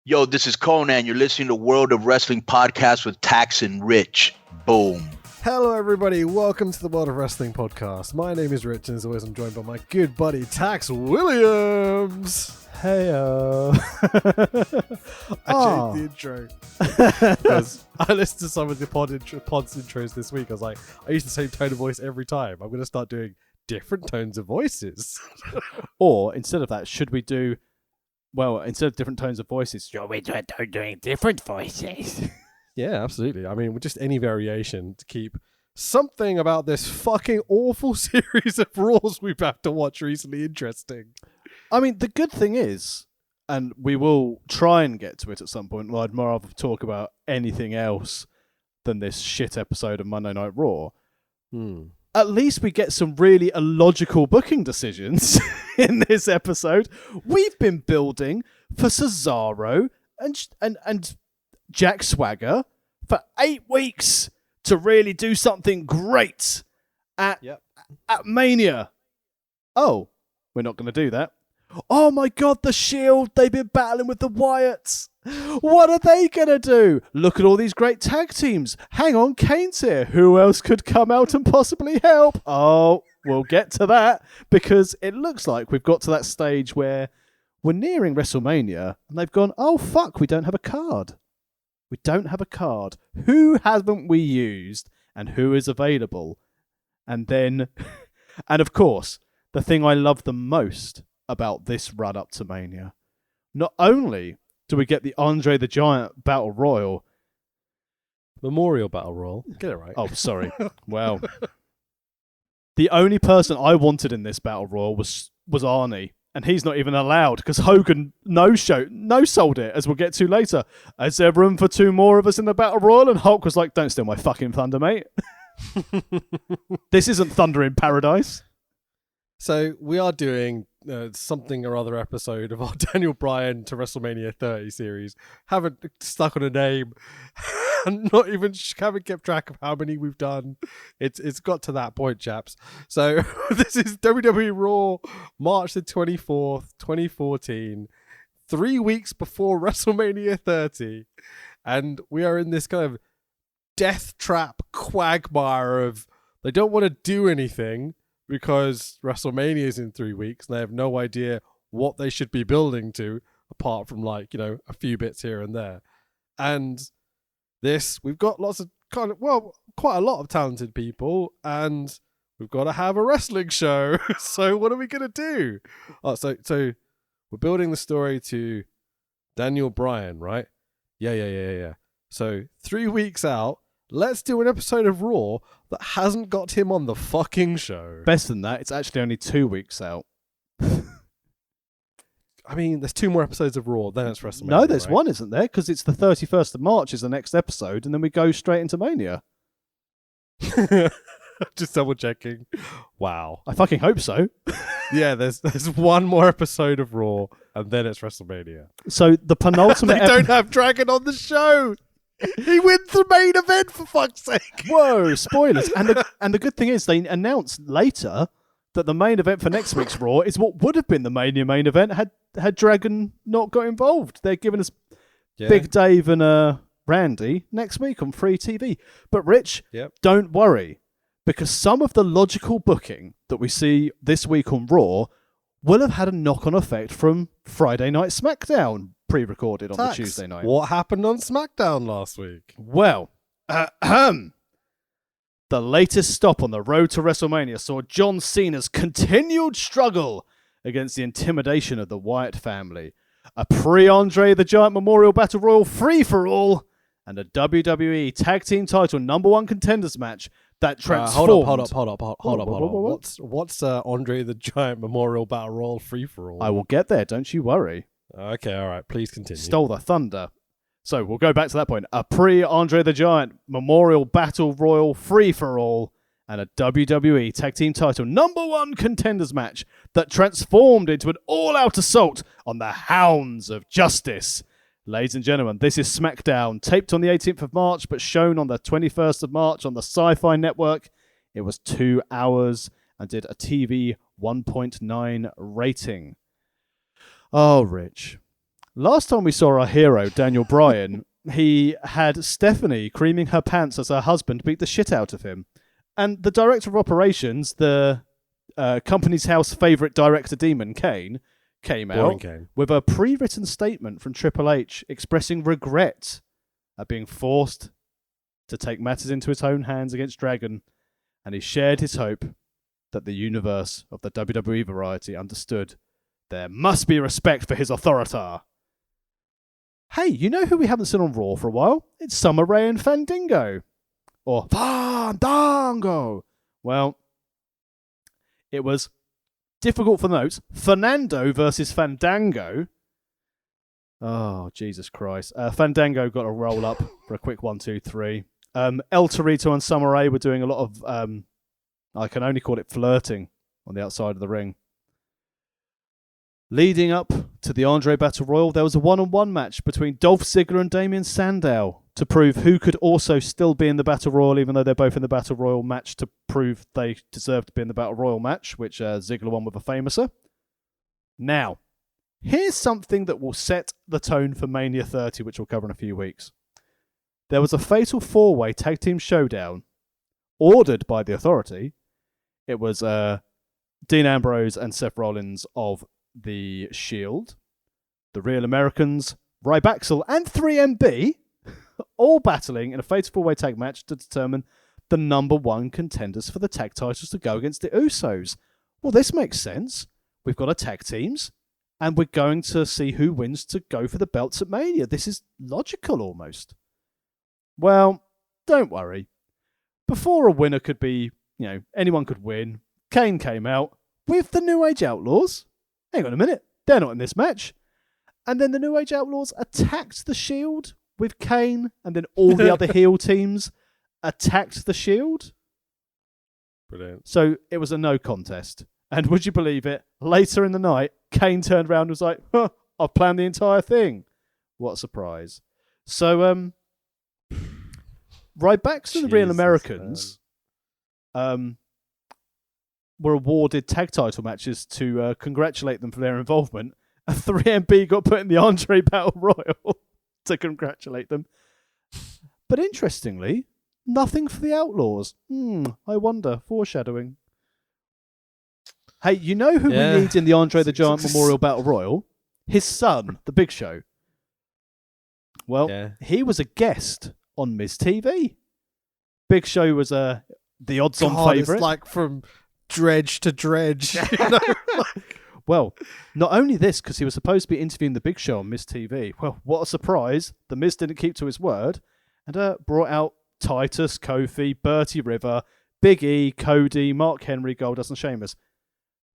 Yo, this is Conan. You're listening to World of Wrestling Podcast with Tax and Rich. Boom. Hello, everybody. Welcome to the World of Wrestling Podcast. My name is Rich, and as always, I'm joined by my good buddy, Tax Williams. Heyo. I changed the intro because I listened to some of the pod's intros this week. I was like, I use the same tone of voice every time. I'm going to start doing different tones of voices. Or instead of that, should we do, well, instead of different tones of voices, should we do doing different voices? Yeah, absolutely. I mean, just any variation to keep something about this fucking awful series of Raws we've had to watch recently interesting. I mean, the good thing is, and we will try and get to it at some point, well, I'd more rather talk about anything else than this shit episode of Monday Night Raw. At least we get some really illogical booking decisions in this episode. We've been building for Cesaro and Jack Swagger for 8 weeks to really do something great at Mania. Oh, we're not going to do that. Oh my God, the Shield, they've been battling with the Wyatts. What are they going to do? Look at all these great tag teams. Hang on, Kane's here. Who else could come out and possibly help? Oh, we'll get to that because it looks like we've got to that stage where we're nearing WrestleMania and they've gone, oh fuck, we don't have a card. We don't have a card. Who haven't we used and who is available? And then, and of course, the thing I love the most about this run up to Mania, not only do we get the Andre the Giant Battle Royal, Memorial Battle Royal. Get it right. Oh, sorry. Well, the only person I wanted in this Battle Royal was Arnie. And he's not even allowed because Hogan no-sold it, as we'll get to later. Is there room for 2 more of us in the Battle Royal? And Hulk was like, don't steal my fucking thunder, mate. This isn't Thunder in Paradise. So we are doing something or other episode of our Daniel Bryan to WrestleMania 30 series. Haven't stuck on a name. And not even haven't kept track of how many we've done. It's got to that point, chaps. So this is WWE Raw, March the 24th, 2014, 3 weeks before WrestleMania 30, and we are in this kind of death trap quagmire of they don't want to do anything because WrestleMania is in 3 weeks and they have no idea what they should be building to apart from a few bits here and there. And we've got lots of quite a lot of talented people, and we've got to have a wrestling show. So what are we gonna do? Oh, so we're building the story to Daniel Bryan, right? Yeah. So 3 weeks out, let's do an episode of Raw that hasn't got him on the fucking show. Best than that, it's actually only 2 weeks out. I mean, there's 2 more episodes of Raw, then it's WrestleMania. No, there's right? one, isn't there? Because it's the 31st of March is the next episode, and then we go straight into Mania. Just double checking. Wow. I fucking hope so. Yeah, there's 1 more episode of Raw, and then it's WrestleMania. So the penultimate... They don't have Dragon on the show! He wins the main event, for fuck's sake! Whoa, spoilers. And the good thing is, they announced later that the main event for next week's Raw is what would have been the Mania main event had Dragon not got involved. They're giving us Big Dave and Randy next week on free TV. But Rich, don't worry, because some of the logical booking that we see this week on Raw will have had a knock-on effect from Friday Night SmackDown, pre-recorded on the Tuesday night. What happened on SmackDown last week? Well, the latest stop on the road to WrestleMania saw John Cena's continued struggle against the intimidation of the Wyatt family, a pre-Andre the Giant Memorial Battle Royal free-for-all, and a WWE Tag Team Title #1 Contenders match that transformed... Hold up. What's Andre the Giant Memorial Battle Royal free-for-all? I will get there, don't you worry. Okay, all right, please continue. Stole the thunder. So we'll go back to that point. A pre-Andre the Giant Memorial Battle Royal free-for-all and a WWE Tag Team Title #1 Contenders match that transformed into an all-out assault on the Hounds of Justice. Ladies and gentlemen, this is SmackDown, taped on the 18th of March, but shown on the 21st of March on the Sci-Fi Network. It was 2 hours and did a TV 1.9 rating. Oh, Rich. Last time we saw our hero, Daniel Bryan, he had Stephanie creaming her pants as her husband beat the shit out of him. And the director of operations, the company's house favourite director demon, Kane, came out with a pre-written statement from Triple H expressing regret at being forced to take matters into his own hands against Dragon. And he shared his hope that the universe of the WWE variety understood there must be respect for his authority. Hey, you know who we haven't seen on Raw for a while? It's Summer Rae and Fandango. Or Fandango. Well, it was difficult for the notes. Fernando versus Fandango. Oh, Jesus Christ. Fandango got a roll up for a quick 1, 2, 3. El Torito and Summer Rae were doing a lot of, I can only call it flirting on the outside of the ring. Leading up to the Andre Battle Royal, there was a one-on-one match between Dolph Ziggler and Damien Sandow to prove who could also still be in the Battle Royal, even though they're both in the Battle Royal match, to prove they deserve to be in the Battle Royal match, which Ziggler won with a famouser. Now, here's something that will set the tone for Mania 30, which we'll cover in a few weeks. There was a fatal four-way tag team showdown ordered by the Authority. It was Dean Ambrose and Seth Rollins of the Shield, the Real Americans, Rybaxel, and 3MB, all battling in a fatal four-way tag match to determine the number one contenders for the tag titles to go against the Usos. Well, this makes sense. We've got a tag teams, and we're going to see who wins to go for the belts at Mania. This is logical, almost. Well, don't worry. Before a winner could be, anyone could win, Kane came out with the New Age Outlaws. Hang on a minute, they're not in this match. And then the New Age Outlaws attacked the Shield with Kane, and then all the other heel teams attacked the Shield. Brilliant. So it was a no contest. And would you believe it? Later in the night, Kane turned around and was like, I've planned the entire thing. What a surprise. So, Ryback and the Real Americans were awarded tag title matches to congratulate them for their involvement. And 3MB got put in the Andre Battle Royal to congratulate them. But interestingly, nothing for the Outlaws. I wonder. Foreshadowing. Hey, you know who we need in the Andre the Giant Memorial Battle Royal? His son, the Big Show. Well, he was a guest on Miz TV. Big Show was the odds-on favourite. It's like from dredge to dredge. Well, not only this, because he was supposed to be interviewing the Big Show on Miz TV. Well, what a surprise. The Miz didn't keep to his word and brought out Titus, Kofi, Bertie River, Big E, Cody, Mark Henry, Goldust, and Sheamus.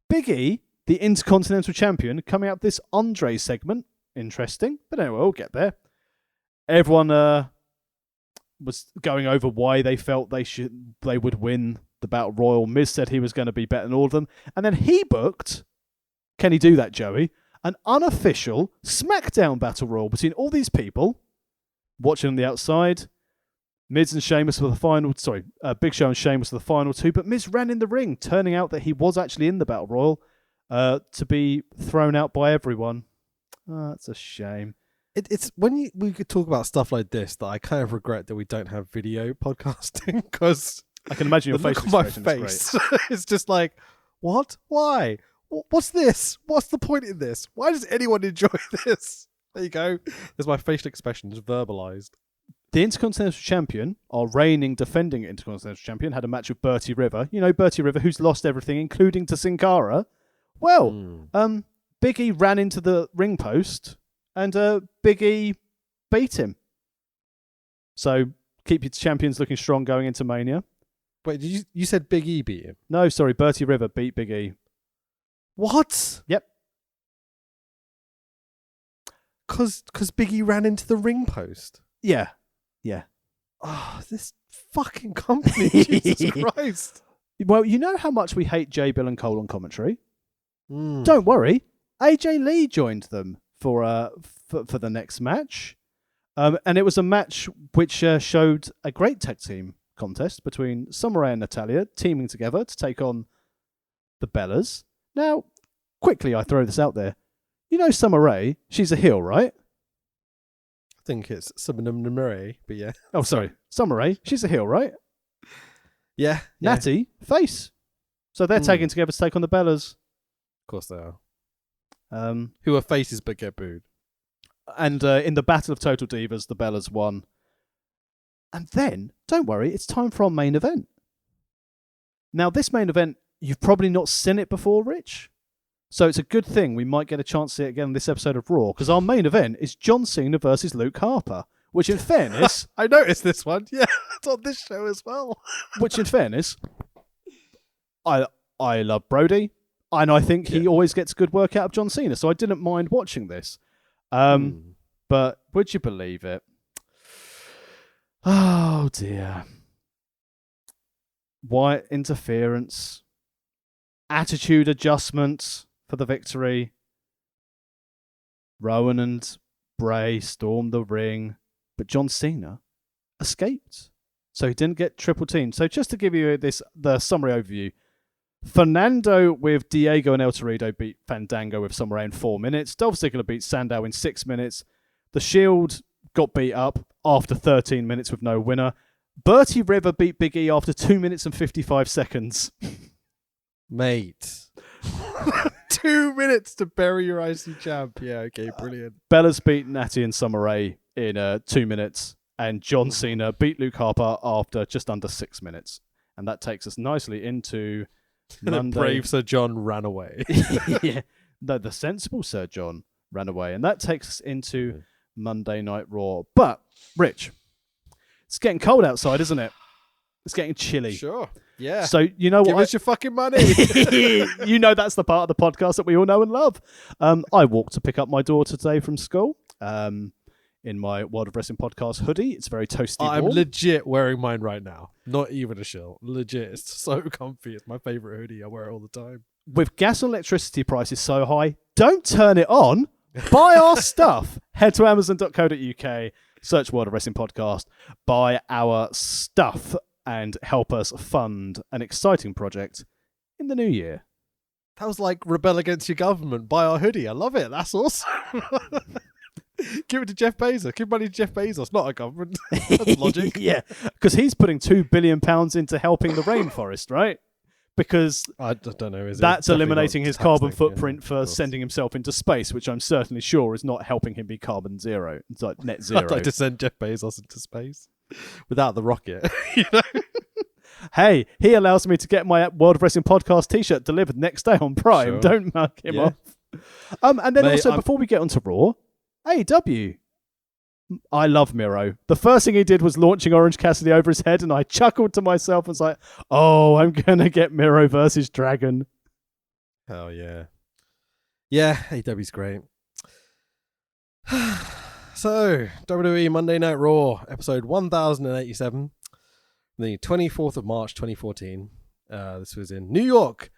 Big E, the Intercontinental Champion, coming out this Andre segment. Interesting. But anyway, we'll get there. Everyone was going over why they felt they would win the Battle Royal. Miz said he was going to be better than all of them. And then he booked, can he do that, Joey? An unofficial SmackDown Battle Royal between all these people watching on the outside. Miz and Sheamus were the final, Big Show and Sheamus were the final two, but Miz ran in the ring, turning out that he was actually in the Battle Royal to be thrown out by everyone. Oh, that's a shame. It's when we could talk about stuff like this that I kind of regret that we don't have video podcasting, because I can imagine your facial expression is great. It's just like, what? Why? What's this? What's the point in this? Why does anyone enjoy this? There you go. There's my facial expressions verbalized. The Intercontinental Champion, our reigning, defending Intercontinental Champion, had a match with Bertie River. You know Bertie River, who's lost everything, including to Sin Cara. Well, Big E ran into the ring post, and Big E beat him. So keep your champions looking strong going into Mania. Wait, you said Big E beat him? No, sorry, Bertie River beat Big E. What? Yep. Because Big E ran into the ring post? Yeah. Oh, this fucking company, Jesus Christ. Well, you know how much we hate Jay, Bill and Cole on commentary? Don't worry. AJ Lee joined them for the next match. And it was a match which showed a great tag team contest between Summer Rae and Natalya teaming together to take on the Bellas. Now, quickly I throw this out there. You know Summer Rae, she's a heel, right? I think it's Summer, but yeah. Oh, sorry. Summer Rae. She's a heel, right? Yeah. Natty, face. So they're tagging together to take on the Bellas. Of course they are. Um, Who are faces but get booed. And in the Battle of Total Divas, the Bellas won. And then, don't worry, it's time for our main event. Now, this main event, you've probably not seen it before, Rich. So it's a good thing we might get a chance to see it again in this episode of Raw, because our main event is John Cena versus Luke Harper, which in fairness... I noticed this one. Yeah, it's on this show as well. Which in fairness, I love Brody, and I think he always gets good work out of John Cena, so I didn't mind watching this. But would you believe it? Oh, dear. Wyatt interference. Attitude adjustments for the victory. Rowan and Bray stormed the ring, but John Cena escaped. So he didn't get triple teamed. So just to give you the summary overview, Fernando with Diego and El Torito beat Fandango with Summer Rae in 4 minutes. Dolph Ziggler beat Sandow in 6 minutes. The Shield got beat up after 13 minutes with no winner. Bertie River beat Big E after 2 minutes and 55 seconds. Mate. 2 minutes to bury your IC champ. Yeah, okay, brilliant. Bella's beat Natty and Summer Rae in 2 minutes. And John Cena beat Luke Harper after just under 6 minutes. And that takes us nicely into Monday. The brave Sir John ran away. Yeah. No, the sensible Sir John ran away. And that takes us into Monday Night Raw. But, Rich, it's getting cold outside, isn't it? It's getting chilly. Sure. Yeah. So, you know what? Give us your fucking money. You know that's the part of the podcast that we all know and love. I walked to pick up my daughter today from school in my World of Wrestling podcast hoodie. It's very toasty I'm warm. legit wearing mine right now. Not even a shill. Legit. It's so comfy. It's my favorite hoodie. I wear it all the time. With gas and electricity prices so high, don't turn it on. Buy our stuff. Head to amazon.co.uk, search World of Wrestling Podcast, buy our stuff, and help us fund an exciting project in the new year. That was like rebel against your government. Buy our hoodie. I love it. That's awesome. Give it to Jeff Bezos. Give money to Jeff Bezos, not a government. That's logic. Yeah, because he's putting £2 billion into helping the rainforest, right? Because I don't know. That's eliminating his carbon footprint for sending himself into space, which I'm certainly sure is not helping him be carbon zero. It's like net zero. I'd like to send Jeff Bezos into space without the rocket. You know? Hey, he allows me to get my World of Wrestling Podcast t-shirt delivered next day on Prime. Sure. Don't mug him off. And then Mate, before we get onto Raw, AEW. I love Miro. The first thing he did was launching Orange Cassidy over his head, and I chuckled to myself and was like, oh, I'm going to get Miro versus Dragon. Hell yeah. Yeah, AEW's great. So, WWE Monday Night Raw, episode 1087, the 24th of March, 2014. This was in New York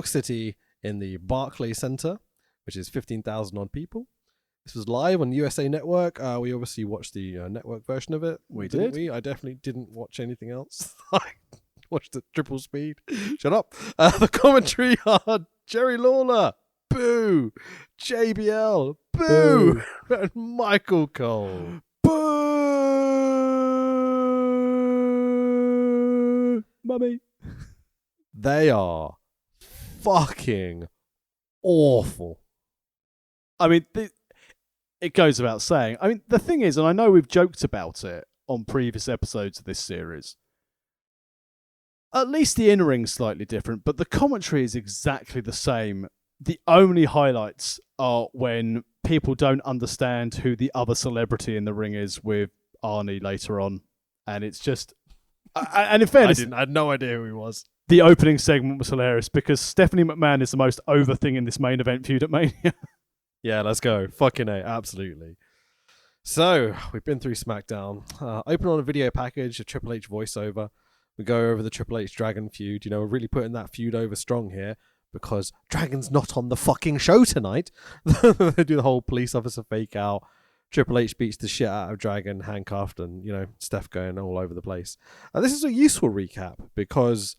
City, in the Barclays Center, which is 15,000 odd people. This was live on USA Network. We obviously watched the network version of it. Didn't we? I definitely didn't watch anything else. I watched it triple speed. Shut up. The commentary are Jerry Lawler, boo. JBL, boo. And Michael Cole, Boo! Mummy. They are fucking awful. I mean, it goes without saying. I mean, the thing is, and I know we've joked about it on previous episodes of this series, at least the in-ring's slightly different, but the commentary is exactly the same. The only highlights are when people don't understand who the other celebrity in the ring is with Arnie later on. And it's just... And in fairness... I had no idea who he was. The opening segment was hilarious because Stephanie McMahon is the most over thing in this main event feud at Mania. Yeah, let's go. Fucking A, absolutely. So, we've been through SmackDown. Open on a video package, a Triple H voiceover. We go over the Triple H Dragon feud. You know, we're really putting that feud over strong here because Dragon's not on the fucking show tonight. They do the whole police officer fake out. Triple H beats the shit out of Dragon, handcuffed, and, you know, Steph going all over the place. This is a useful recap because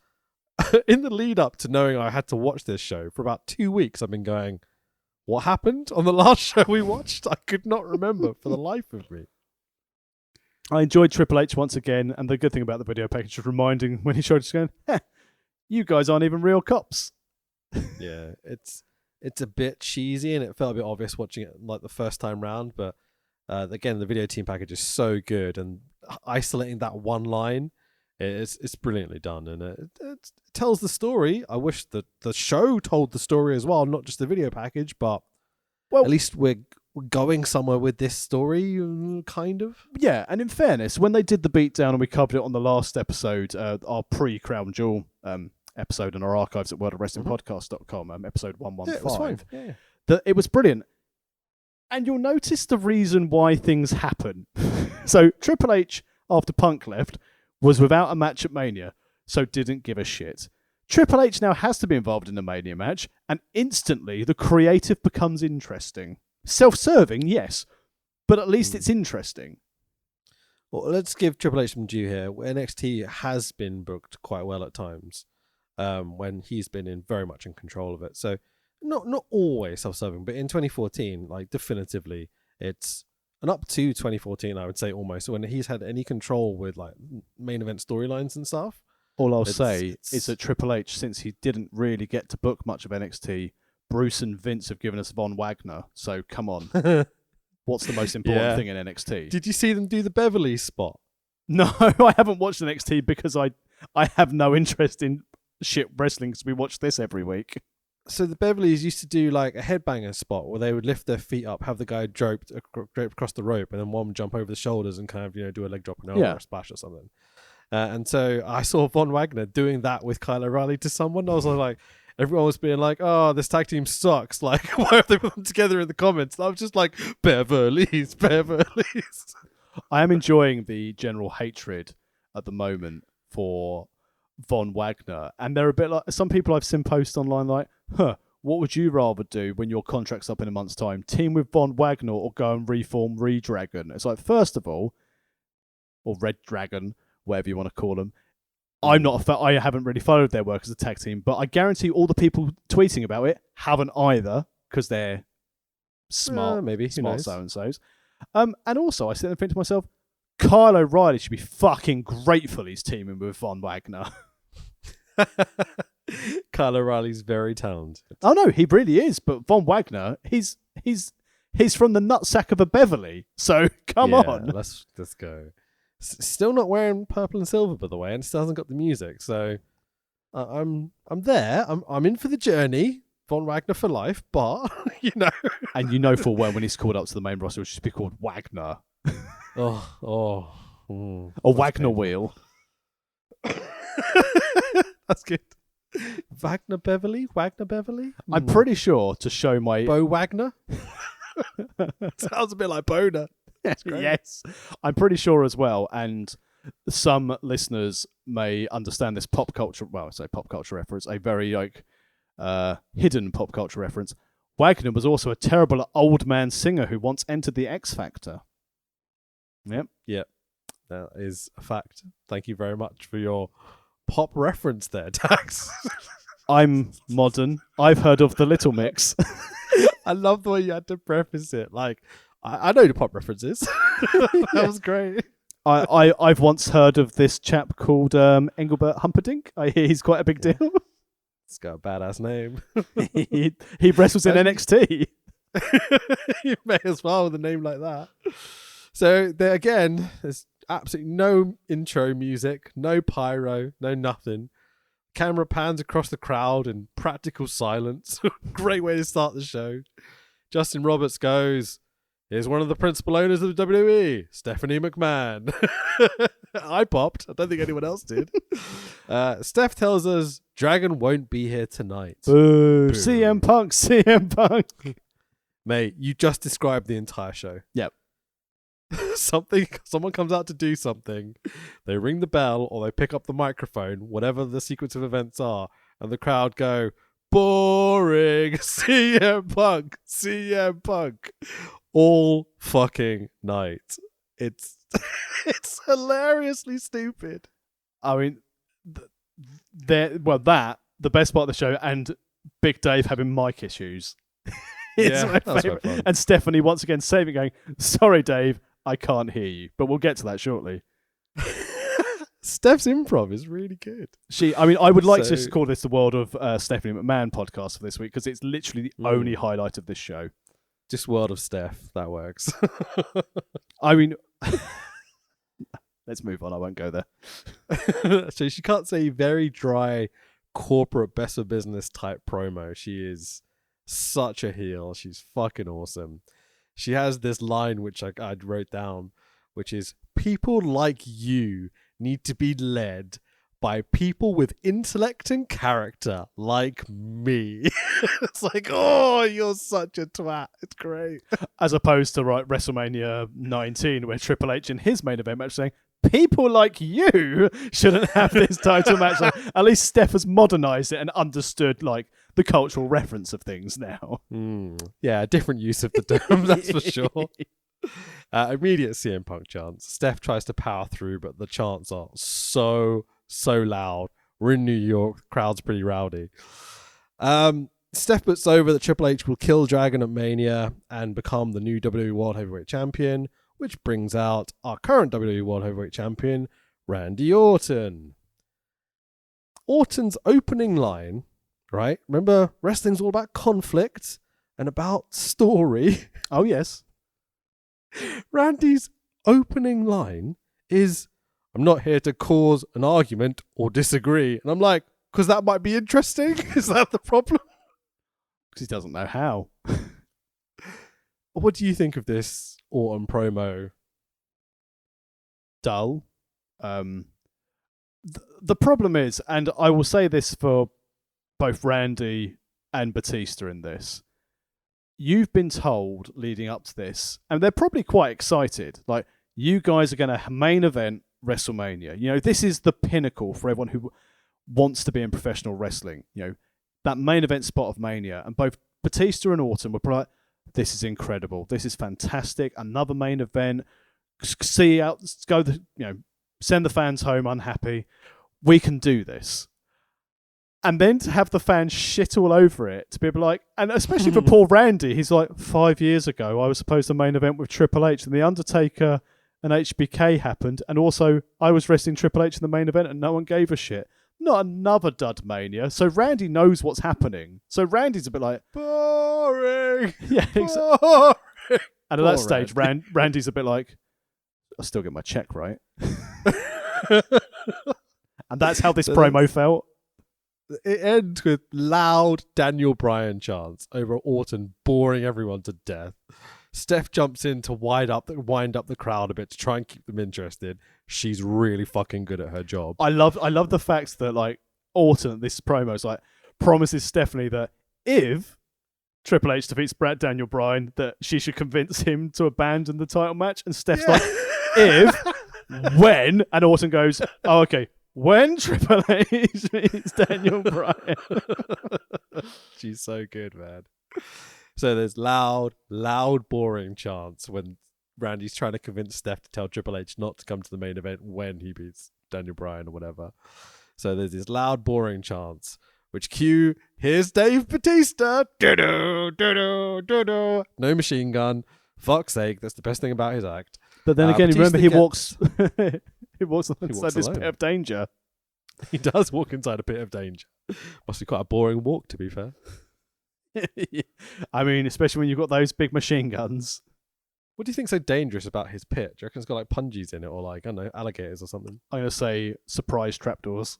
in the lead up to knowing I had to watch this show, for about 2 weeks I've been going, what happened on the last show we watched? I could not remember for the life of me. I enjoyed Triple H once again, and the good thing about the video package was reminding when he showed us going, you guys aren't even real cops. Yeah, it's a bit cheesy, and it felt a bit obvious watching it like the first time round. But again, the video team package is so good, and isolating that one line, it's brilliantly done, and it tells the story. I wish that the show told the story as well, not just the video package. But at least we're going somewhere with this story, kind of. Yeah, and in fairness, when they did the beatdown and we covered it on the last episode, our pre-Crown Jewel episode in our archives at worldofwrestlingpodcast.com, episode 115. It was fine. Yeah. It was brilliant. And you'll notice the reason why things happen. So Triple H, after Punk left, was without a match at Mania, so didn't give a shit. Triple H now has to be involved in the Mania match, and instantly the creative becomes interesting. Self-serving, yes, but at least it's interesting. Well, let's give Triple H some due here. NXT has been booked quite well at times, when he's been very much in control of it. So not always self-serving, but in 2014, like definitively, it's and up to 2014, I would say almost when he's had any control with like main event storylines and stuff. All I'll say is that Triple H, since he didn't really get to book much of NXT, Bruce and Vince have given us Von Wagner. So come on, what's the most important thing in NXT? Did you see them do the Beverly spot? No, I haven't watched NXT because I have no interest in shit wrestling because we watch this every week. So the Beverlys used to do like a headbanger spot where they would lift their feet up, have the guy draped across the rope, and then one would jump over the shoulders and kind of do a leg drop and or a splash or something. And so I saw Von Wagner doing that with Kyle O'Reilly to someone. I was like, everyone was being like, "Oh, this tag team sucks." Like, why have they put them together in the comments? And I was just like, Beverlys. I am enjoying the general hatred at the moment for Von Wagner, and they're a bit like some people I've seen post online like, what would you rather do when your contract's up in a month's time? Team with Von Wagner or go and reform Redragon? It's like, first of all, or Red Dragon, whatever you want to call them. I'm not I haven't really followed their work as a tag team, but I guarantee all the people tweeting about it haven't either because they're smart, maybe smart so-and-sos. And also, I sit and think to myself, Kyle O'Reilly should be fucking grateful he's teaming with Von Wagner. Kyle O'Reilly's very talented. Oh no, he really is. But Von Wagner, he's from the nutsack of a Beverly. So come on, let's go. Still not wearing purple and silver, by the way, and still hasn't got the music. So I'm there. I'm in for the journey. Von Wagner for life, but and you know full well when he's called up to the main roster, it should be called Wagner. A Wagner painful. Wheel. That's good. Wagner Beverly? I'm pretty sure to show my... Bo Wagner? Sounds a bit like Boner. Yes. I'm pretty sure as well, and some listeners may understand this pop culture... Well, I say pop culture reference, a very hidden pop culture reference. Wagner was also a terrible old man singer who once entered the X Factor. Yep. That is a fact. Thank you very much for your pop reference there, Dax. I'm modern. I've heard of the Little Mix. I love the way you had to preface it. Like, I know the pop references. That was great. I've once heard of this chap called Engelbert Humperdinck. I hear he's quite a big deal. He's got a badass name. he wrestles in NXT. You may as well with a name like that. So there again, there's absolutely no intro music, no pyro, no nothing. Camera pans across the crowd in practical silence. Great way to start the show. Justin Roberts goes, "Here's one of the principal owners of the WWE, Stephanie McMahon." I popped. I don't think anyone else did. Steph tells us Dragon won't be here tonight. Boo. CM Punk. Mate, you just described the entire show. Yep. Someone comes out to do something, they ring the bell or they pick up the microphone, whatever the sequence of events are, and the crowd go, "Boring, CM Punk," all fucking night. It's hilariously stupid. I mean, the best part of the show, and Big Dave having mic issues. It's my favorite. And Stephanie once again saving, going, "Sorry, Dave, I can't hear you, but we'll get to that shortly. Steph's improv is really good. I would like to call this the World of Stephanie McMahon podcast for this week because it's literally the only highlight of this show. Just World of Steph, that works. I mean, let's move on. I won't go there. So she can't say very dry corporate best of business type promo. She is such a heel. She's fucking awesome. She has this line which I wrote down, which is, people like you need to be led by people with intellect and character like me. It's like, oh, you're such a twat. It's great. As opposed to WrestleMania 19, where Triple H in his main event match saying, people like you shouldn't have this title match. Like, at least Steph has modernized it and understood like the cultural reference of things now. Yeah, a different use of the term, that's for sure. Immediate CM Punk chants. Steph tries to power through, but the chants are so loud. We're in New York. The crowd's pretty rowdy. Steph puts over that Triple H will kill Dragon at Mania and become the new WWE World Heavyweight Champion, which brings out our current WWE World Heavyweight Champion, Randy Orton. Orton's opening line, right? Remember, wrestling's all about conflict and about story. Oh, yes. Randy's opening line is, I'm not here to cause an argument or disagree. And I'm like, because that might be interesting? Is that the problem? Because he doesn't know how. What do you think of this Orton promo? Dull. The problem is, and I will say this for both Randy and Batista in this, you've been told leading up to this, and they're probably quite excited, like, you guys are going to main event WrestleMania. You know, this is the pinnacle for everyone who wants to be in professional wrestling. You know, that main event spot of Mania. And both Batista and Orton were probably like, this is incredible. This is fantastic. Another main event. See out, send the fans home unhappy. We can do this. And then to have the fans shit all over it, to be like, and especially for poor Randy, he's like, 5 years ago, I was supposed to main event with Triple H, and The Undertaker and HBK happened, and also I was wrestling Triple H in the main event, and no one gave a shit. Not another dud mania. So Randy knows what's happening. So Randy's a bit like, boring. Yeah, exactly. Boring. And at that stage, Randy's a bit like, I'll still get my check, right? And that's how this promo felt. It ends with loud Daniel Bryan chants over Orton boring everyone to death. Steph jumps in to wind up the crowd a bit to try and keep them interested. She's really fucking good at her job. I love the fact that like Orton, this promo is like, promises Stephanie that if Triple H defeats Daniel Bryan, that she should convince him to abandon the title match. And Steph's like, if, when, and Orton goes, oh, okay. When Triple H meets Daniel Bryan. She's so good, man. So there's loud, boring chants when Randy's trying to convince Steph to tell Triple H not to come to the main event when he beats Daniel Bryan or whatever. So there's this loud, boring chants, which cue, here's Dave Batista. Do-do, do-do, do-do. No machine gun. Fuck's sake, that's the best thing about his act. But then again, remember he walks inside this alone. pit of danger. He does walk inside a pit of danger. Must be quite a boring walk, to be fair. I mean, especially when you've got those big machine guns. What do you think's so dangerous about his pit? Do you reckon it's got like punjies in it or like, I don't know, alligators or something? I'm going to say surprise trapdoors.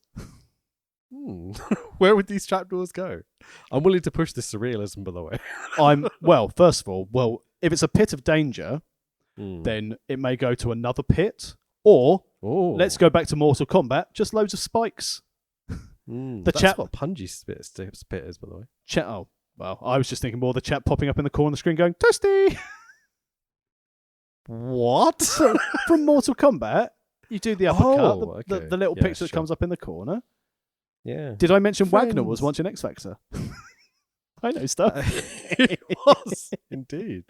Where would these trapdoors go? I'm willing to push this surrealism, by the way. First of all, if it's a pit of danger, then it may go to another pit, or let's go back to Mortal Kombat, just loads of spikes. That's what punji spit is, by the way. I was just thinking more the chat popping up in the corner of the screen going, Toasty! What? From Mortal Kombat, you do the uppercut, the little picture that comes up in the corner. Yeah. Did I mention Wagner was once in X Factor? I know stuff. He was, indeed.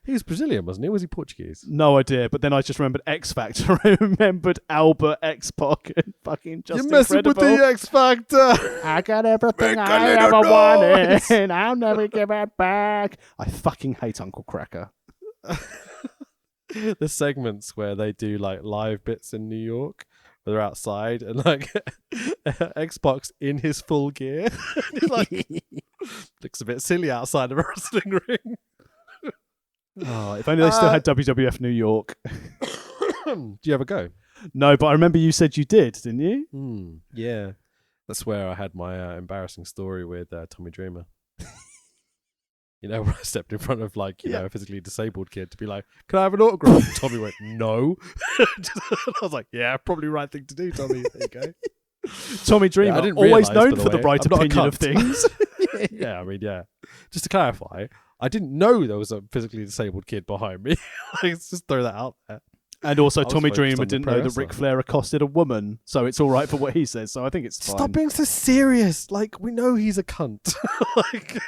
He was Brazilian, wasn't he? Or was he Portuguese? No idea, but then I just remembered X Factor. I remembered Albert X-Pac and fucking just You're messing with the X Factor. I got everything I ever wanted, and I'll never give it back. I fucking hate Uncle Cracker. the segments where they do like live bits in New York, where they're outside and like Xbox in his full gear. He like looks a bit silly outside of a wrestling ring. Oh, if only they still had WWF New York. Do you ever go? No, but I remember you said you did, didn't you? Yeah. That's where I had my embarrassing story with Tommy Dreamer. You know, where I stepped in front of like, you know, a physically disabled kid to be like, "Can I have an autograph?" Tommy went, "No." I was like, "Yeah, probably right thing to do, Tommy." There you go. Tommy Dreamer, I didn't always realise, known by for the way, right I'm not a opinion of cunt. things. Yeah, I mean, yeah. Just to clarify, I didn't know there was a physically disabled kid behind me. Let's just throw that out there. And also, I was Tommy focused Dreamer on the didn't pro know that wrestler. Ric Flair accosted a woman, so it's all right for what he says. So I think it's fine. Stop being so serious. Like, we know he's a cunt. Like,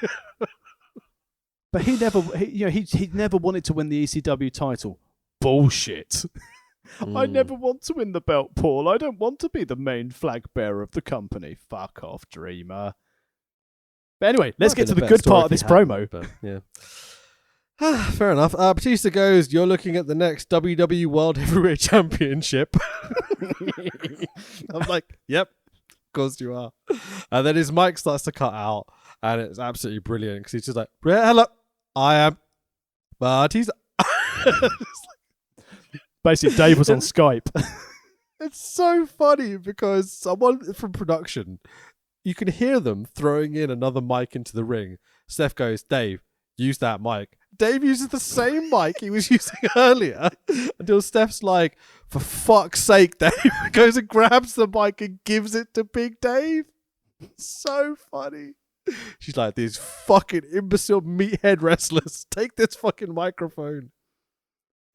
But he never wanted to win the ECW title. Bullshit. I never want to win the belt, Paul. I don't want to be the main flag bearer of the company. Fuck off, Dreamer. But anyway, let's get to the good part of this promo. But, yeah. Fair enough. Batista goes, "You're looking at the next WWE World Heavyweight Championship." I'm like, "Yep, of course you are." And then his mic starts to cut out, and it's absolutely brilliant because he's just like, "Hello, I am Batista." Basically, Dave was on Skype. It's so funny because someone from production, you can hear them throwing in another mic into the ring. Steph goes, "Dave, use that mic." Dave uses the same mic he was using earlier until Steph's like, "For fuck's sake, Dave." Goes and grabs the mic and gives it to Big Dave. So funny. She's like, "These fucking imbecile meathead wrestlers, take this fucking microphone."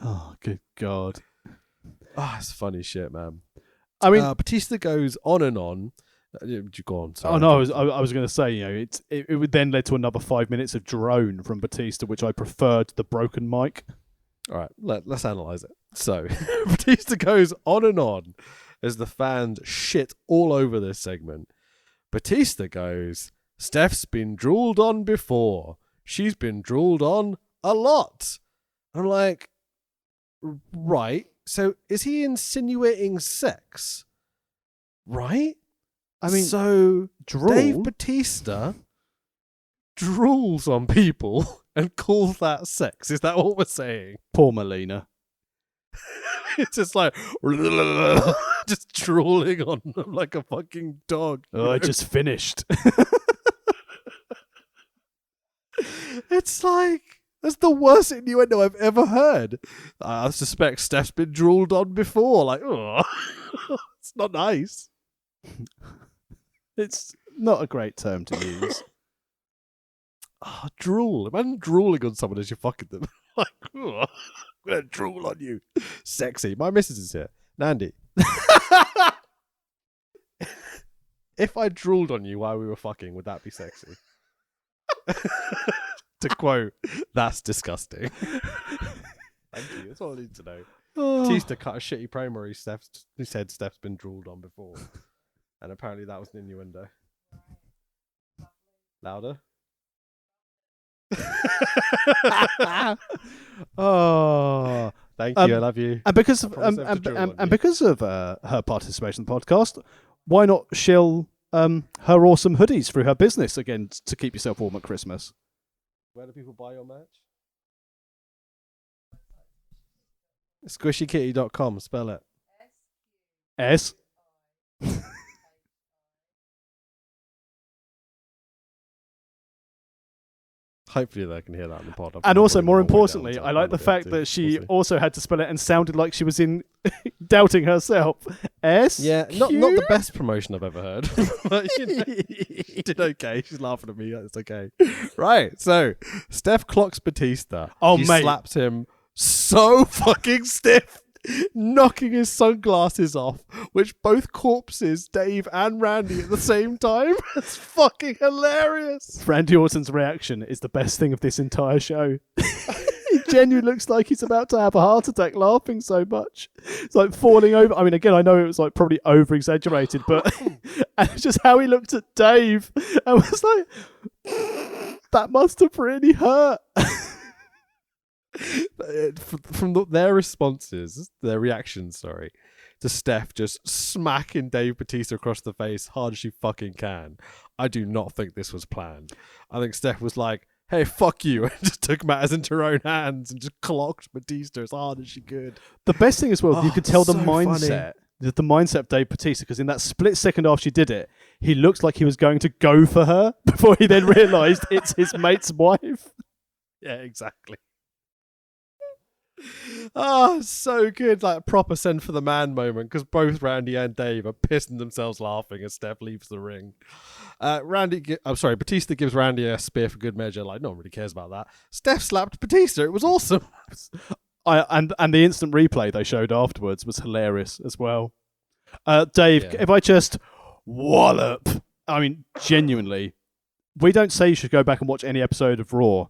Oh, good God. It's funny shit, man. I mean, Batista goes on and on. You go on. Sorry. Oh no, I was going to say, you know, it would then led to another 5 minutes of drone from Batista, which I preferred the broken mic. All right, let's analyze it. So Batista goes on and on as the fans shit all over this segment. Batista goes, "Steph's been drooled on before. She's been drooled on a lot." I'm like, right. So is he insinuating sex? Right? I mean, so drool? Dave Batista drools on people and calls that sex. Is that what we're saying? Poor Melina. It's just like just drooling on them like a fucking dog. Oh, I just finished. It's like, that's the worst innuendo I've ever heard. I suspect Steph's been drooled on before. Like, oh, it's not nice. It's not a great term to use. Drool. Imagine drooling on someone as you're fucking them. Like, oh, I'm going to drool on you. Sexy. My missus is here. Nandy. If I drooled on you while we were fucking, would that be sexy? To quote, "That's disgusting." Thank you. That's all I need to know. Batista cut a shitty promo where he said Steph's been drooled on before. And apparently that was an innuendo. Louder? Oh, thank you. I love you. And because of promise never to drool on you. because of her participation in the podcast, why not shill her awesome hoodies through her business again to keep yourself warm at Christmas? Where do people buy your merch? Squishykitty.com. Spell it. S. Hopefully they can hear that in the pod. And also, more importantly, I like the fact that she also had to spell it and sounded like she was in doubting herself. S. Yeah, not the best promotion I've ever heard. But, you know, she did okay. She's laughing at me. It's okay. Right. So Steph clocks Batista. Oh, she mate. slaps him so fucking stiff, knocking his sunglasses off, which both corpses, Dave and Randy, at the same time. It's fucking hilarious. Randy Orton's reaction is the best thing of this entire show. He genuinely looks like he's about to have a heart attack laughing so much. It's like falling over. I mean, again, I know it was like probably over exaggerated, but and it's just how he looked at Dave and was like, that must have really hurt. Their responses, their reactions, sorry, to Steph just smacking Dave Bautista across the face hard as she fucking can. I do not think this was planned. I think Steph was like, hey, fuck you, and just took matters into her own hands and just clocked Batista as hard as she could. The best thing as well, you could tell the so mindset. The mindset of Dave Bautista, because in that split second after she did it, he looked like he was going to go for her before he then realised it's his mate's wife. Yeah, exactly. Oh, so good. Like proper send for the man moment, because both Randy and Dave are pissing themselves laughing as Steph leaves the ring. Batista gives Randy a spear for good measure. Like, no one really cares about that. Steph slapped Batista. It was awesome. And the instant replay they showed afterwards was hilarious as well. Dave, if I just wallop, I mean, genuinely, we don't say you should go back and watch any episode of Raw.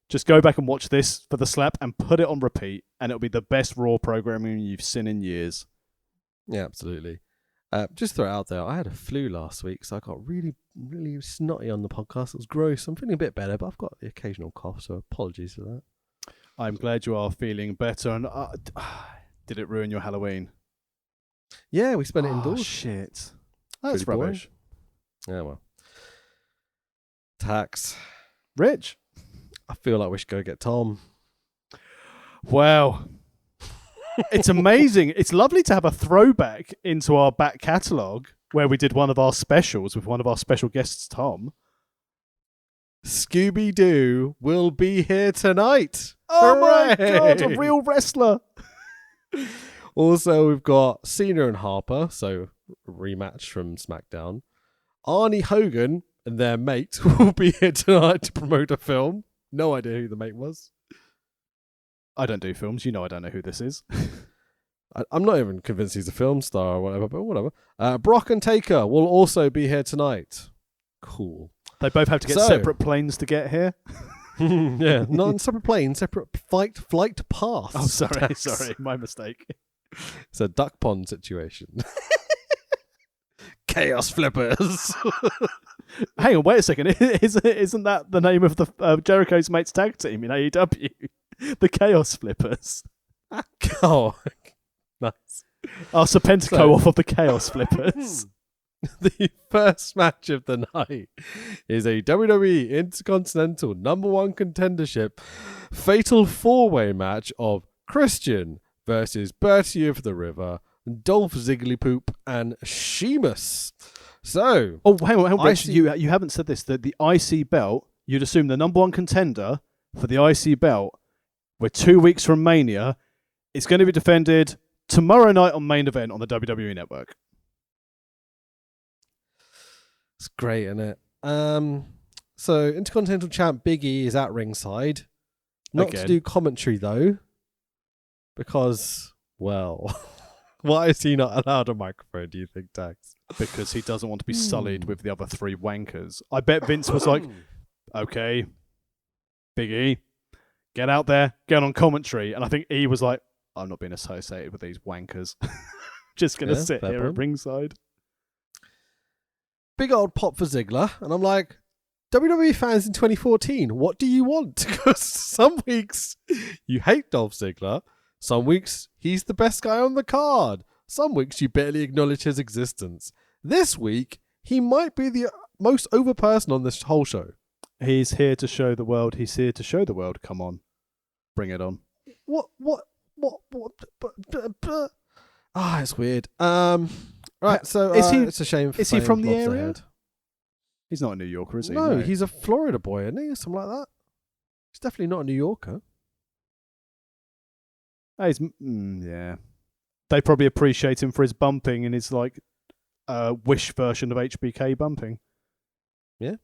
Just go back and watch this for the slap and put it on repeat, and it'll be the best Raw programming you've seen in years. Yeah, absolutely. Just throw it out there. I had a flu last week, so I got really, really snotty on the podcast. It was gross. I'm feeling a bit better, but I've got the occasional cough, so apologies for that. I'm glad you are feeling better. And did it ruin your Halloween? Yeah, we spent it indoors. Shit. That's Pretty rubbish. Yeah, well. Tax. Rich. I feel like we should go get Tom. Wow. It's amazing. It's lovely to have a throwback into our back catalogue where we did one of our specials with one of our special guests, Tom. Scooby-Doo will be here tonight. Oh Hooray! my God, a real wrestler. Also, we've got Cena and Harper, so rematch from SmackDown. Arnie Hogan and their mate will be here tonight to promote a film. No idea who the mate was. I don't do films. You know I don't know who this is. I'm not even convinced he's a film star or whatever, but whatever. Brock and Taker will also be here tonight. Cool. They both have to get separate planes to get here. Yeah, not on separate planes, separate flight paths. Oh, sorry, my mistake. It's a duck pond situation. Chaos Flippers. Hang on, wait a second. Isn't that the name of the Jericho's mates tag team in AEW? The Chaos Flippers. Oh, nice. Our Serpentico off of the Chaos Flippers. The first match of the night is a WWE Intercontinental #1 contendership fatal 4-way match of Christian versus Bertie of the River, Dolph Zigglypoop, and Sheamus. So, hang on, Rich, you haven't said this. The IC belt, you'd assume the #1 contender for the IC belt, we're 2 weeks from Mania, it's going to be defended tomorrow night on Main Event on the WWE Network. It's great, isn't it? So, Intercontinental Champ Big E is at ringside. Not to do commentary, though, because, well, why is he not allowed a microphone, do you think, Tax? Because he doesn't want to be sullied with the other three wankers. I bet Vince was like, okay, Big E, get out there, get on commentary. And I think E was like, I'm not being associated with these wankers. Just going to sit here at ringside. Big old pop for Ziggler. And I'm like, WWE fans in 2014, what do you want? Because some weeks you hate Dolph Ziggler. Some weeks he's the best guy on the card. Some weeks you barely acknowledge his existence. This week, he might be the most over person on this whole show. He's here to show the world. He's here to show the world. Come on. Bring it on. What? It's weird. Right, so it's a shame. Is he from the area? He's not a New Yorker, is he? No, he's a Florida boy, isn't he? Something like that. He's definitely not a New Yorker. Yeah. They probably appreciate him for his bumping and his Wish version of HBK bumping. Yeah.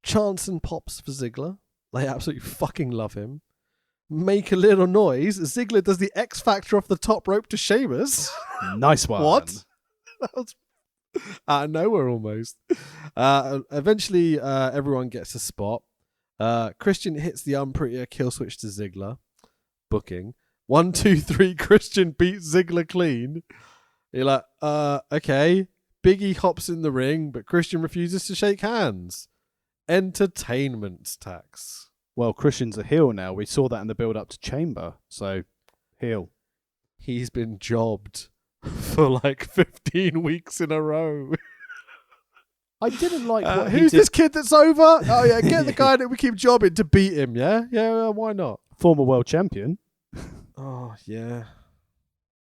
Chants and pops for Ziggler. They absolutely fucking love him. Make a little noise. Ziggler does the X Factor off the top rope to Sheamus. Nice one. What? That was out of nowhere almost. Eventually, everyone gets a spot. Christian hits the unprettier kill switch to Ziggler. Booking. 1, 2, 3. Christian beats Ziggler clean. You're like, okay. Biggie hops in the ring, but Christian refuses to shake hands. Entertainment, Tax. well, Christian's a heel now. We saw that in the build-up to Chamber. So, heel. He's been jobbed for like 15 weeks in a row. I didn't like what he who's did. this kid that's over? Oh yeah, get the guy that we keep jobbing to beat him. Yeah, why not? Former world champion. Oh yeah.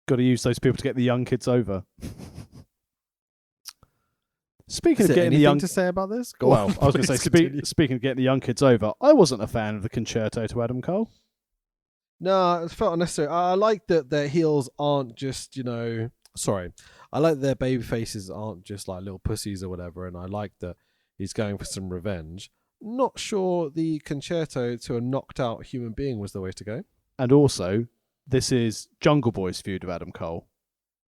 Got to use those people to get the young kids over. Speaking Is of there getting the anything young, to say about this? I was going to say, speaking of getting the young kids over, I wasn't a fan of the concerto to Adam Cole. No, it felt unnecessary. I like that their heels aren't just, I like their baby faces aren't just like little pussies or whatever, and I like that he's going for some revenge. Not sure the concerto to a knocked out human being was the way to go. And also, this is Jungle Boy's feud with Adam Cole,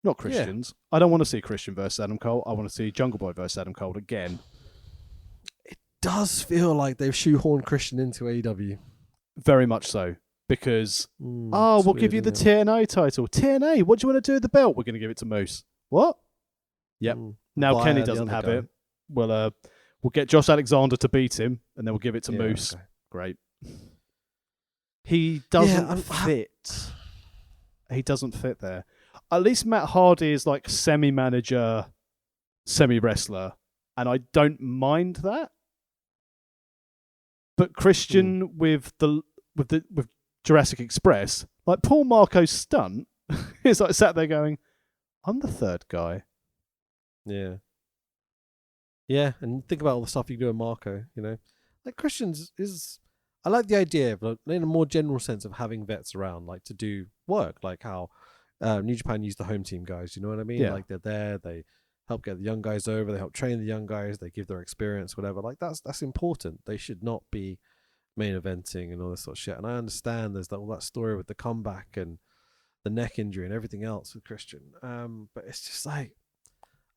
not Christian's. I don't want to see Christian versus Adam Cole. I want to see Jungle Boy versus Adam Cole again. It does feel like they've shoehorned Christian into AEW. Very much so. Because, we'll give you the TNA TNA title. TNA, what do you want to do with the belt? We're going to give it to Moose. What? Yep. Now Via Kenny the doesn't other have guy. it. We'll get Josh Alexander to beat him, and then we'll give it to Yeah, Moose. okay. Great. He doesn't Yeah, fit. He doesn't fit there. At least Matt Hardy is like semi-manager, semi-wrestler, and I don't mind that. But Christian with Jurassic Express, like Paul Marco's stunt, is like sat there going, "I'm the third guy." Yeah. Yeah, and think about all the stuff you do in Marco, Like Christian's is I like the idea of, in a more general sense, of having vets around, like to do work, like how New Japan used the home team guys, you know what I mean? Yeah. Like they're there, they help get the young guys over, they help train the young guys, they give their experience, whatever. Like that's important. They should not be main eventing and all this sort of shit. And I understand there's all that story with the comeback and the neck injury and everything else with Christian. But it's just like,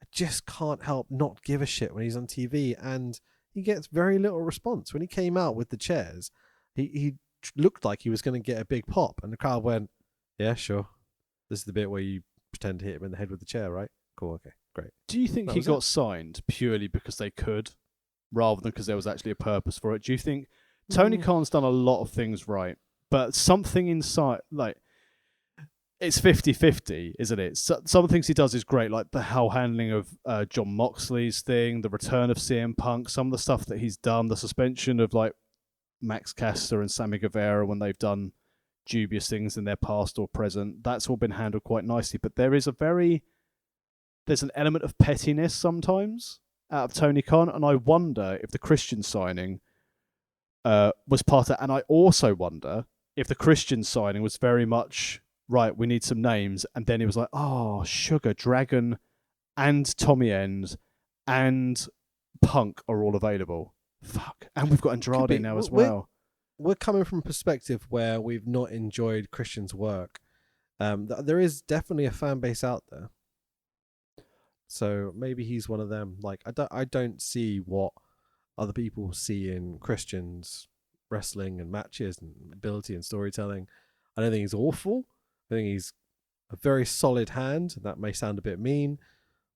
I just can't help not give a shit when he's on TV, and he gets very little response. When he came out with the chairs, he looked like he was going to get a big pop, and the crowd went, "Yeah, sure. This is the bit where you pretend to hit him in the head with the chair, right? Cool, okay, great." Do you think That he was got it. signed purely because they could, rather than because there was actually a purpose for it? Do you think Tony Khan's done a lot of things right, but something inside, like, it's 50-50, isn't it? Some of the things he does is great, like the whole handling of John Moxley's thing, the return of CM Punk, some of the stuff that he's done, the suspension of like Max Caster and Sammy Guevara when they've done dubious things in their past or present. That's all been handled quite nicely, but there's an element of pettiness sometimes out of Tony Khan, and I wonder if the Christian signing was part of, and I also wonder if the Christian signing was very much, right, we need some names, and then it was like, oh, Sugar, Dragon, and Tommy End, and Punk are all available. Fuck. And we've got Andrade now as well. We're coming from a perspective where we've not enjoyed Christian's work. There is definitely a fan base out there. So maybe he's one of them. Like, I don't see what other people see in Christian's wrestling and matches and ability and storytelling. I don't think he's awful. I think he's a very solid hand. That may sound a bit mean,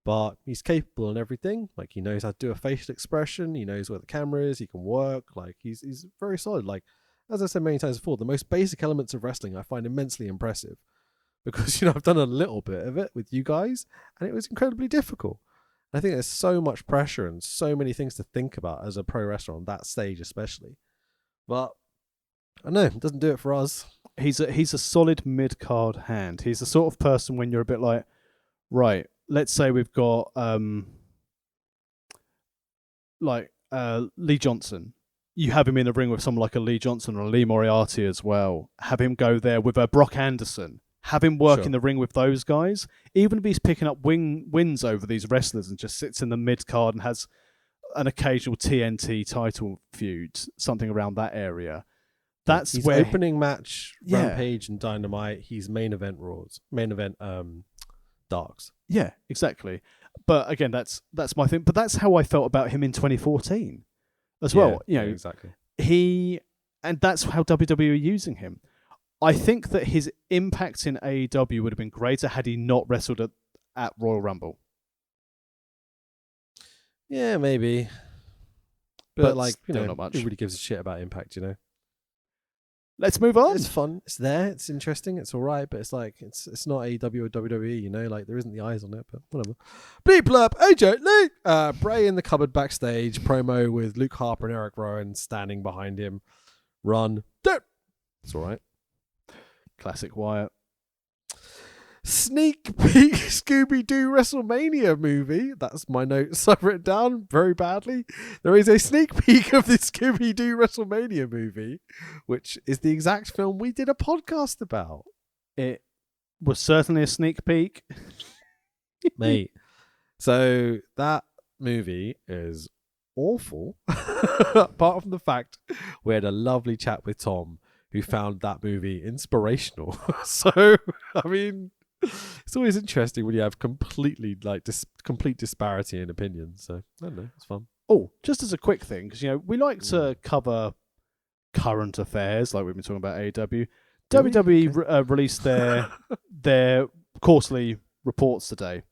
but he's capable in everything. Like, he knows how to do a facial expression. He knows where the camera is. He can work. Like, he's very solid. Like, as I said many times before, the most basic elements of wrestling I find immensely impressive, because I've done a little bit of it with you guys, and it was incredibly difficult. I think there's so much pressure and so many things to think about as a pro wrestler on that stage, especially. But I don't know, it doesn't do it for us. He's a solid mid-card hand. He's the sort of person when you're a bit like, right, let's say we've got Lee Johnson. You have him in a ring with someone like a Lee Johnson or a Lee Moriarty as well. Have him go there with a Brock Anderson. Have him work in the ring with those guys. Even if he's picking up wins over these wrestlers and just sits in the mid-card and has an occasional TNT title feud, something around that area. That's he's where opening match Rampage and Dynamite. He's main event Raws, main event Darks. Yeah, exactly. But again, that's my thing. But that's how I felt about him in 2014 as well. You know, exactly. And that's how WWE are using him. I think that his impact in AEW would have been greater had he not wrestled at Royal Rumble. Yeah, maybe. But like, still not much. who really gives a shit about Impact, let's move on. It's fun. It's there. It's interesting. It's all right, but it's like it's not AEW or WWE. You know, like there isn't the eyes on it, but whatever. Bleep blurb. AJ Lee. Bray in the cupboard backstage promo with Luke Harper and Eric Rowan standing behind him. Run. Don't. It's all right. Classic Wyatt. Sneak peek Scooby-Doo WrestleMania movie. That's my notes I've written down very badly. There is a sneak peek of the Scooby-Doo WrestleMania movie, which is the exact film we did a podcast about. It was certainly a sneak peek. Mate. So that movie is awful. Apart from the fact we had a lovely chat with Tom who found that movie inspirational. So, I mean, it's always interesting when you have completely complete disparity in opinions. So I don't know, it's fun. Oh, just as a quick thing, because we like to cover current affairs, like we've been talking about AEW. WWE released their quarterly reports today.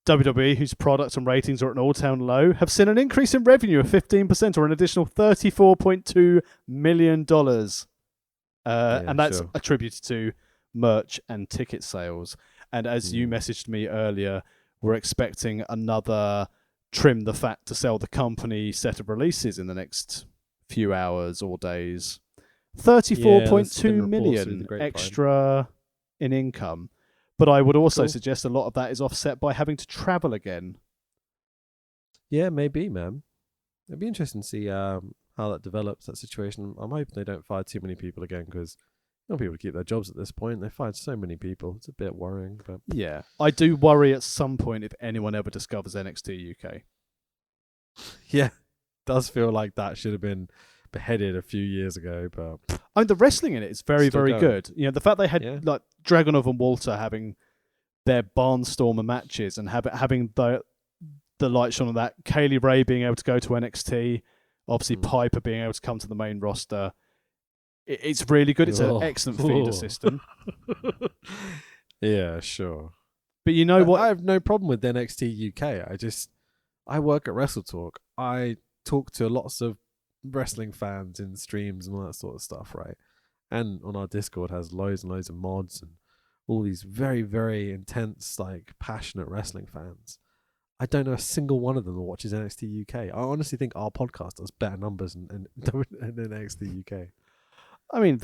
WWE, whose products and ratings are at an all-time low, have seen an increase in revenue of 15% or an additional $34.2 million. And that's attributed to merch and ticket sales. And as you messaged me earlier, we're expecting another trim the fat to sell the company set of releases in the next few hours or days. 34.2 million extra in income. But I would also suggest a lot of that is offset by having to travel again. Yeah, maybe, man. It'd be interesting to see how that develops, that situation. I'm hoping they don't fire too many people again, because you want people to keep their jobs at this point. They fired so many people. It's a bit worrying. But yeah, I do worry at some point if anyone ever discovers NXT UK. Yeah, does feel like that should have been beheaded a few years ago. But I mean, the wrestling in it is very, very good. You know, the fact they had like Dragunov and Walter having their barnstormer matches and having the light shone on that. Kaylee Ray being able to go to NXT, obviously Piper being able to come to the main roster. It's really good. It's an excellent feeder system. Yeah, sure. But you know what? I have no problem with NXT UK. I work at Wrestle Talk. I talk to lots of wrestling fans in streams and all that sort of stuff, right? And on our Discord has loads and loads of mods and all these very, very intense, like passionate wrestling fans. I don't know a single one of them that watches NXT UK. I honestly think our podcast does better numbers than NXT UK. I mean,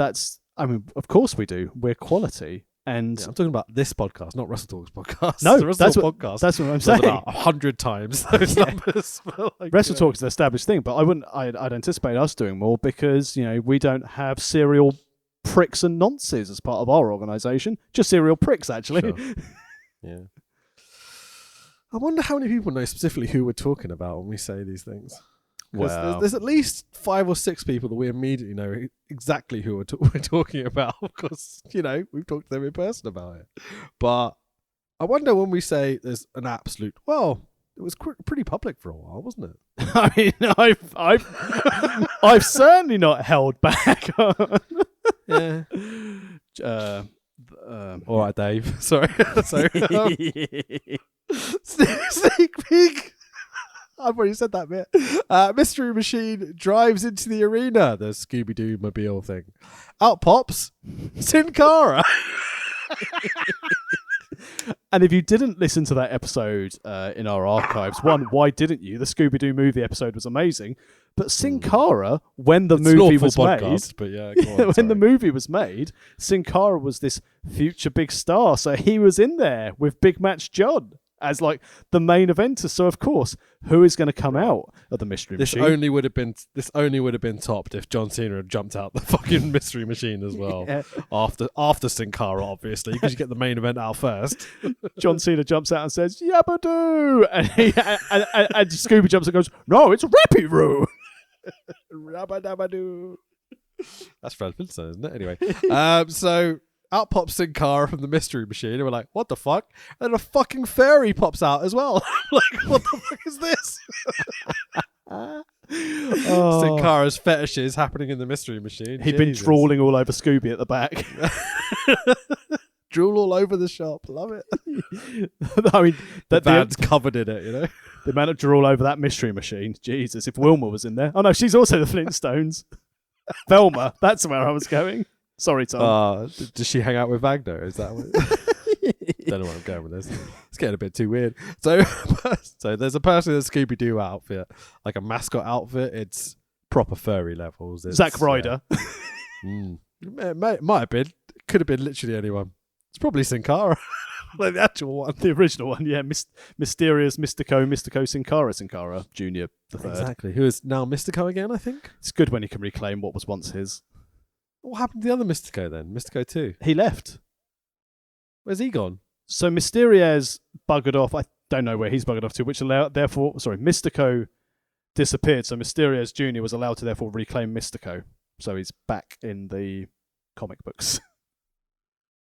of course we do. We're quality. And I'm talking about this podcast, not Wrestle Talk's podcast. No, the Wrestle Talk podcast. That's what I'm saying. About 100 times those numbers. Wrestle Talk's an established thing, but I'd anticipate us doing more because, we don't have serial pricks and nonces as part of our organisation. Just serial pricks, actually. Sure. Yeah. I wonder how many people know specifically who we're talking about when we say these things. Well, there's at least 5 or 6 people that we immediately know exactly who we're talking about, because, we've talked to them in person about it. But I wonder when we say there's an absolute, well, it was pretty public for a while, wasn't it? I mean, I've certainly not held back. Yeah. All right, Dave. Sorry. Sneak peek. I've already said that bit. Mystery Machine drives into the arena. The Scooby-Doo mobile thing. Out pops Sin Cara. And if you didn't listen to that episode in our archives, why didn't you? The Scooby-Doo movie episode was amazing. But Sin Cara, when the movie was made, but yeah, go on, when the movie was made, Sin Cara was this future big star. So he was in there with Big Match John as like the main eventer. So of course, who is going to come out of the Mystery Machine? This only would have been topped if John Cena had jumped out the fucking Mystery Machine as well. Yeah. After Sin Cara, obviously, because you get the main event out first. John Cena jumps out and says "Yabadoo," and Scooby jumps and goes, "No, it's Rappy Roo." Rabadabadoo. That's Fred Flintstone, isn't it? Anyway, so out pops Sin Cara from the Mystery Machine, and we're like, what the fuck? And then a fucking fairy pops out as well. Like, what the fuck is this? Sin Cara's fetishes happening in the Mystery Machine. He'd been drooling all over Scooby at the back. Drool all over the shop. Love it. I mean, the van's covered in it, The amount of drool over that Mystery Machine. Jesus, if Wilma was in there. Oh no, she's also the Flintstones. Velma, that's where I was going. Sorry, Tom. Does she hang out with Wagner? Is that what? Don't know where I'm going with this. It's getting a bit too weird. So there's a person in a Scooby-Doo outfit, like a mascot outfit. It's proper furry levels. It's, Zack Ryder. It might have been. Could have been literally anyone. It's probably Sin Cara. Like the actual one. The original one, yeah. Mysterious Mystico Sin Cara Jr. the third. Exactly. Who is now Mystico again, I think? It's good when he can reclaim what was once his. What happened to the other Mystico then? Mystico 2? He left. Where's he gone? So Mysterious buggered off. I don't know where he's buggered off to, Mystico disappeared. So Mysterious Jr. was allowed to therefore reclaim Mystico. So he's back in the comic books.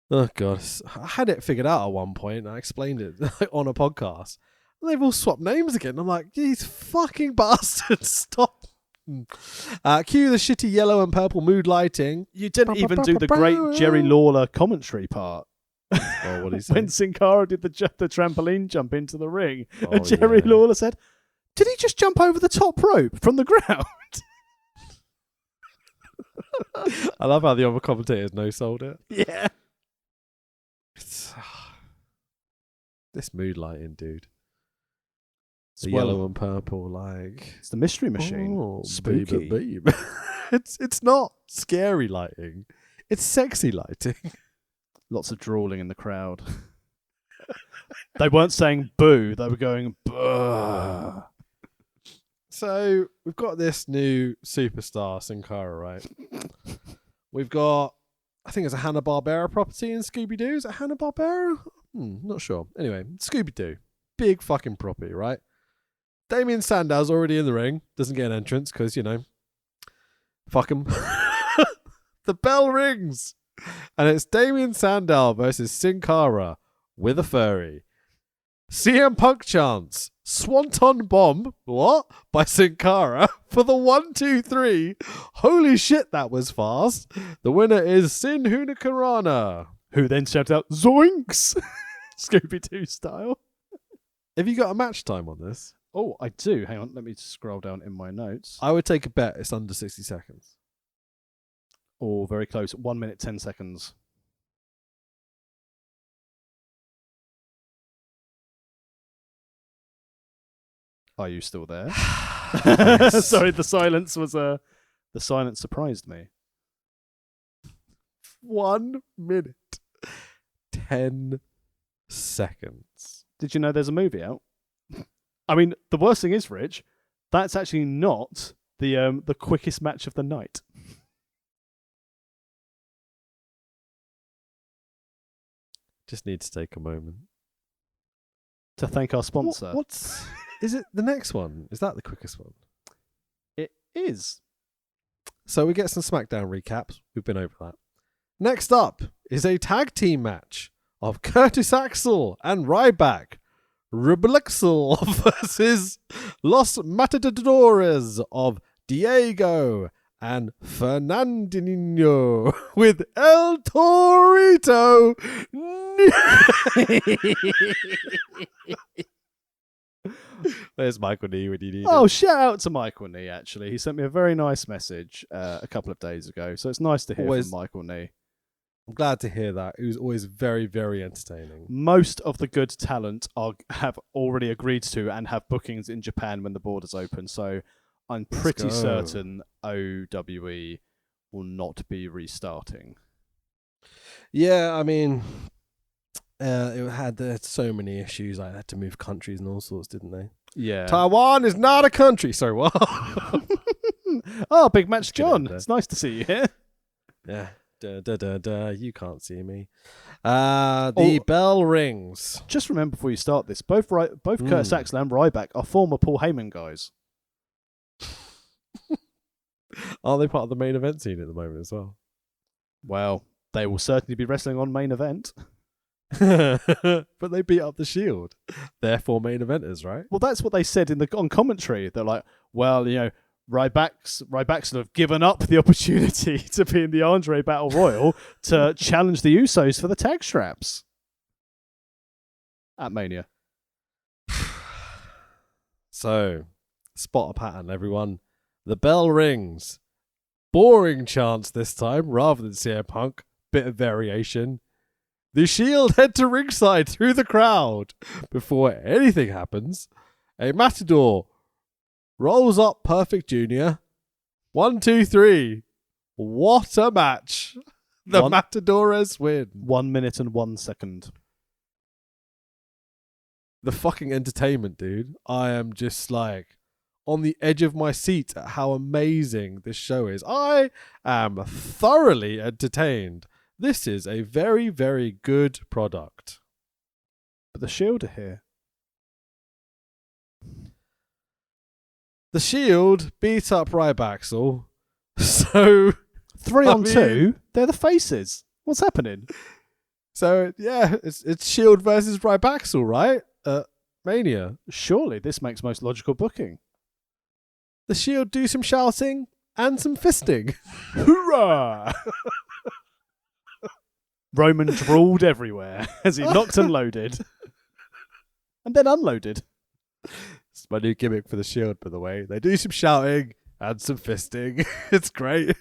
Oh, God. I had it figured out at one point. I explained it on a podcast. And they've all swapped names again. I'm like, these fucking bastards, stop. Cue the shitty yellow and purple mood lighting. You didn't even do the great Jerry Lawler commentary part. Oh, what did he say? When Sin Cara did the trampoline jump into the ring. And Jerry Lawler said, did he just jump over the top rope from the ground? I love how the other commentators no-sold it. Yeah. This mood lighting, dude. The yellow and purple, like it's the mystery machine. Oh, spooky. Babe. It's not scary lighting. It's sexy lighting. Lots of drooling in the crowd. They weren't saying boo. They were going buh. So we've got this new superstar, Sin Cara, right? We've got, I think it's a Hanna-Barbera property in Scooby-Doo. Is it Hanna-Barbera? Not sure. Anyway, Scooby-Doo. Big fucking property, right? Damien Sandow's already in the ring. Doesn't get an entrance because, fuck him. The bell rings. And it's Damien Sandow versus Sin Cara with a furry. CM Punk chants Swanton Bomb, what? By Sin Cara for the 1, 2, 3. Holy shit, that was fast. The winner is Sin Hunikarana, who then shouted out Zoinks! Scooby-Doo style. Have you got a match time on this? Oh, I do. Hang on, let me scroll down in my notes. I would take a bet it's under 60 seconds. Oh, very close. 1 minute, 10 seconds. Are you still there? Sorry, the silence was the silence surprised me. 1 minute, 10 seconds. Did you know there's a movie out? I mean, the worst thing is, Rich, that's actually not the quickest match of the night. Just need to take a moment to thank our sponsor. Is it the next one? Is that the quickest one? It is. So we get some SmackDown recaps. We've been over that. Next up is a tag team match of Curtis Axel and Ryback. Rublexel versus Los Matadores of Diego and Fernandinho with El Torito. There's Michael Nee when you need Oh, it. shout out to Michael Nee, actually. He sent me a very nice message a couple of days ago. So it's nice to hear from Michael Nee. I'm glad to hear that. He was always very, very entertaining. Most of the good talent have already agreed to and have bookings in Japan when the borders open. So I'm pretty certain OWE will not be restarting. Yeah, I mean, it had so many issues. I had to move countries and all sorts, didn't they? Yeah. Taiwan is not a country. Sorry, what? Oh, Big Match John. It's nice to see you here. Yeah. You can't see me. The bell rings. Just remember before you start this, both Curtis Axel and Ryback are former Paul Heyman guys. Aren't they part of the main event scene at the moment as well? Well, they will certainly be wrestling on main event. But they beat up the Shield. Therefore main eventers, right? Well, that's what they said on commentary. They're like, well, Ryback's sort of given up the opportunity to be in the Andre Battle Royal to challenge the Usos for the tag straps at Mania. So, spot a pattern, everyone. The bell rings. boring chants this time rather than CM Punk. Bit of variation. The Shield head to ringside through the crowd. Before anything happens, a Matador rolls up Perfect Junior. 1, 2, 3. What a match. The Matadores win. 1 minute and 1 second. The fucking entertainment, dude. I am just like on the edge of my seat at how amazing this show is. I am thoroughly entertained. This is a very, very good product. But the Shield are here. The Shield beat up Rybaxel. So 3 on 2, they're the faces. What's happening? So yeah, it's Shield versus Rybaxel, right? Mania. Surely this makes most logical booking. The Shield do some shouting and some fisting. Hoorah! Roman drooled everywhere as he knocked and loaded. And then unloaded. It's my new gimmick for the Shield, by the way. They do some shouting and some fisting. It's great.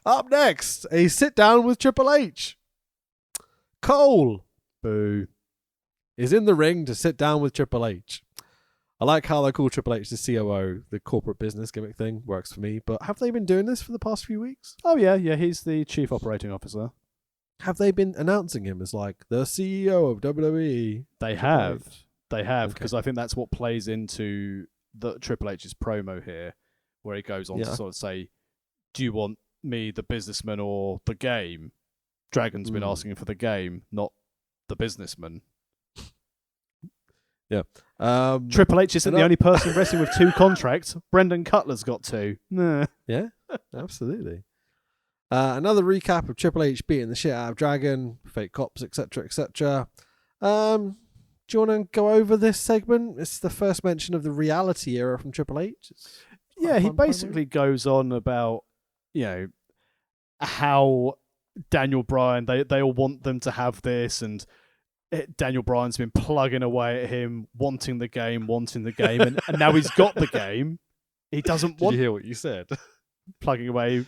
Up next, a sit down with Triple H. Cole, boo, is in the ring to sit down with Triple H. I like how they call Triple H the COO, the corporate business gimmick thing. Works for me. But have they been doing this for the past few weeks? Oh, yeah, he's the chief operating officer. Have they been announcing him as like the CEO of WWE? They have. They have, because I think that's what plays into the Triple H's promo here, where he goes on to sort of say, do you want me, the businessman, or the game? Dragon's been asking for the game, not the businessman. Yeah. Triple H isn't the only person wrestling with 2 contracts. Brendan Cutler's got 2. Nah. Yeah, absolutely. Another recap of Triple H beating the shit out of Dragon, fake cops, etc., etc. Do you want to go over this segment? It's the first mention of the reality era from Triple H. Yeah, he basically goes on about, how Daniel Bryan, they all want them to have this, and Daniel Bryan's been plugging away at him, wanting the game, and now he's got the game. He doesn't want... Did you hear what you said? Plugging away...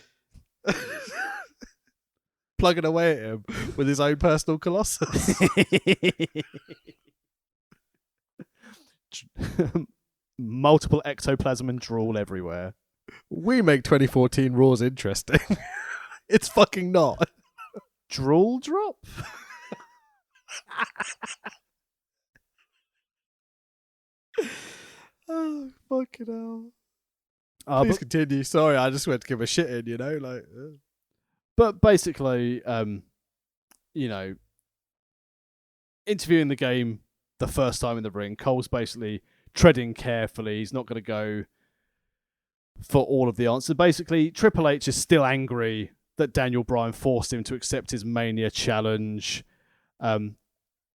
Plugging away at him with his own personal Colossus. Multiple ectoplasm and drool everywhere. We make 2014 Raws interesting. It's fucking not. Drool drop? Oh, fucking hell. Please continue. Sorry, I just went to give a shit in, But basically, interviewing the game the first time in the ring, Cole's basically treading carefully. He's not going to go for all of the answers. Basically, Triple H is still angry that Daniel Bryan forced him to accept his Mania challenge.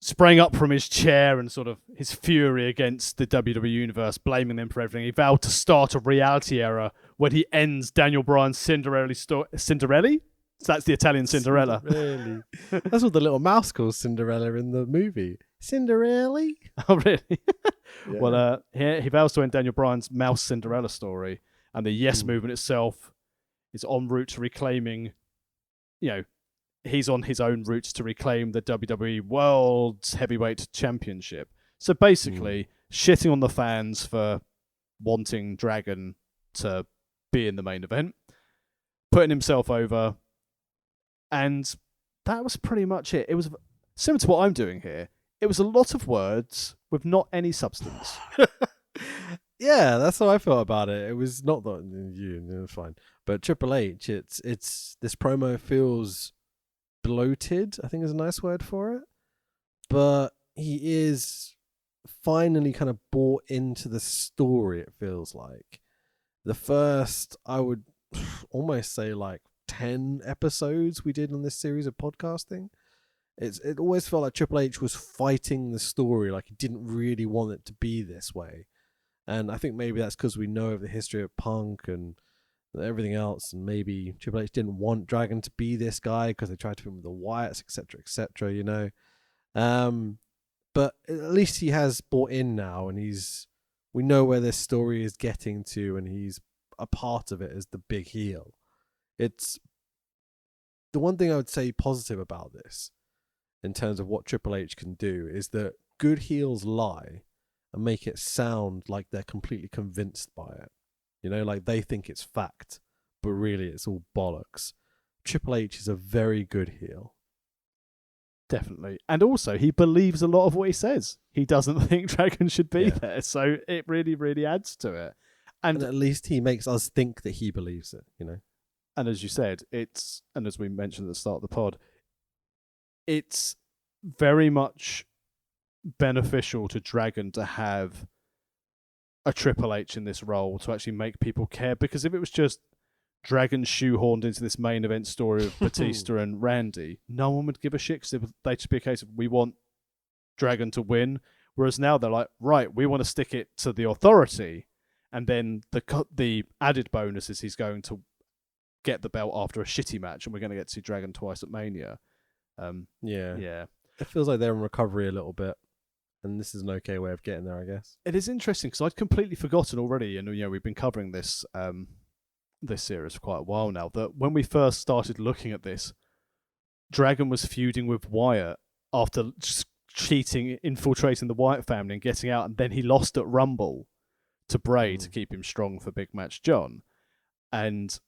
Sprang up from his chair and sort of his fury against the WWE Universe, blaming them for everything. He vowed to start a reality era when he ends Daniel Bryan's Cinderella story. Cinderella? So that's the Italian Cinderella. Really? That's what the little mouse calls Cinderella in the movie. Cinderella? Oh, really? Yeah. Well, he vows to end Daniel Bryan's Mouse Cinderella story, and the Yes movement itself is en route to reclaiming, he's on his own route to reclaim the WWE World's Heavyweight Championship. So basically, shitting on the fans for wanting Dragon to be in the main event, putting himself over, and that was pretty much it. It was similar to what I'm doing here. It was a lot of words with not any substance. Yeah, that's how I felt about it. It was not that it was fine, but Triple H, it's this promo feels bloated, I think is a nice word for it. But he is finally kind of bought into the story, it feels like. The first, I would almost say 10 episodes we did on this series of podcasting. It always felt like Triple H was fighting the story, like he didn't really want it to be this way. And I think maybe that's because we know of the history of Punk and everything else, and maybe Triple H didn't want Dragon to be this guy because they tried to film with the Wyatts, etc., but at least he has bought in now, and we know where this story is getting to, and he's a part of it as the big heel. It's the one thing I would say positive about this, in terms of what Triple H can do, is that good heels lie and make it sound like they're completely convinced by it. You know, like they think it's fact, but really it's all bollocks. Triple H is a very good heel. Definitely. And also, he believes a lot of what he says. He doesn't think Dragon should be there. So it really, really adds to it. And at least he makes us think that he believes it, you know? And as you said, and as we mentioned at the start of the pod, it's very much beneficial to Dragon to have a Triple H in this role to actually make people care. Because if it was just Dragon shoehorned into this main event story of Batista and Randy, no one would give a shit, because they'd just be a case of, we want Dragon to win. Whereas now they're like, right, we want to stick it to the Authority, and then the added bonus is he's going to get the belt after a shitty match, and we're going to get to see Dragon twice at Mania. Yeah. It feels like they're in recovery a little bit, and this is an okay way of getting there, I guess. It is interesting, because I'd completely forgotten already, and we've been covering this this series for quite a while now, that when we first started looking at this, Dragon was feuding with Wyatt after just cheating, infiltrating the Wyatt family and getting out, and then he lost at Rumble to Bray to keep him strong for Big Match John. And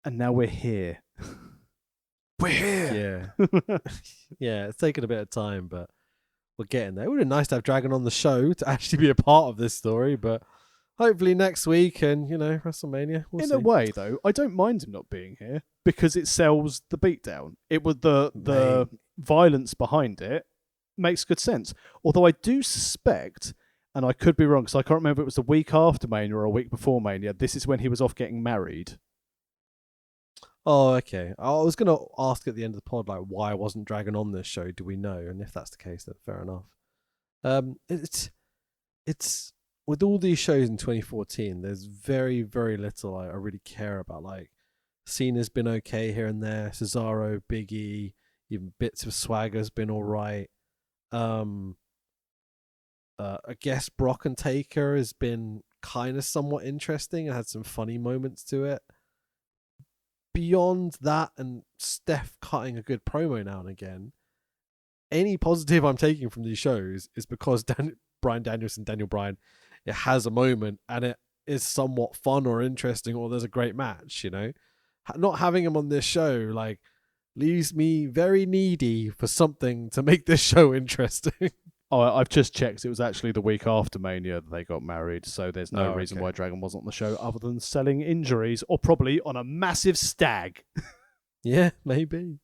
now we're here. We're here! Yeah. Yeah, it's taken a bit of time, but we're getting there. It would have been nice to have Dragon on the show to actually be a part of this story, but hopefully next week and, WrestleMania. We'll see. A way, though, I don't mind him not being here, because it sells the beatdown. It would the violence behind it makes good sense. Although I do suspect, and I could be wrong, because I can't remember if it was the week after Mania or a week before Mania, this is when he was off getting married. Oh, okay. I was going to ask at the end of the pod, like, why wasn't Dragon on this show? Do we know? And if that's the case, then fair enough. It's with all these shows in 2014, there's very, very little I really care about. Like, Cena's been okay here and there. Cesaro, Big E, even bits of Swagger's been all right. I guess Brock and Taker has been kind of somewhat interesting and had some funny moments to it. Beyond that, and Steph cutting a good promo now and again, any positive I'm taking from these shows is because Bryan Danielson, Daniel Bryan, it has a moment and it is somewhat fun or interesting, or there's a great match, Not having him on this show, like, leaves me very needy for something to make this show interesting. Oh, I've just checked. It was actually the week after Mania that they got married, so there's no reason why Dragon wasn't on the show other than selling injuries, or probably on a massive stag. Yeah, maybe.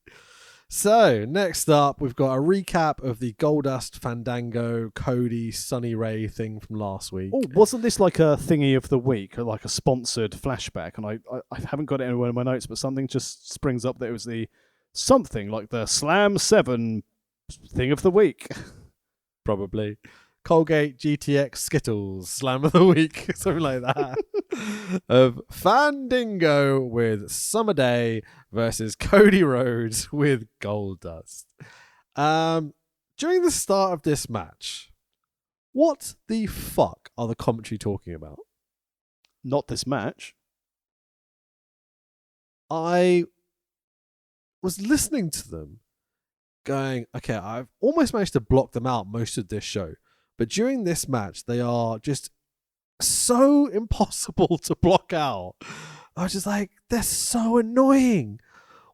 So, next up, we've got a recap of the Goldust Fandango Cody Sunny Ray thing from last week. Oh, wasn't this like a thingy of the week, or like a sponsored flashback? And I haven't got it anywhere in my notes, but something just springs up that it was something like the Slam 7 thing of the week. Probably. Colgate GTX Skittles Slam of the Week, something like that. Of Fandango with Summer Day versus Cody Rhodes with Goldust. During the start of this match, what the fuck are the commentary talking about? Not this match. I was listening to them going, okay, I've almost managed to block them out most of this show. But during this match, they are just so impossible to block out. I was just like, they're so annoying.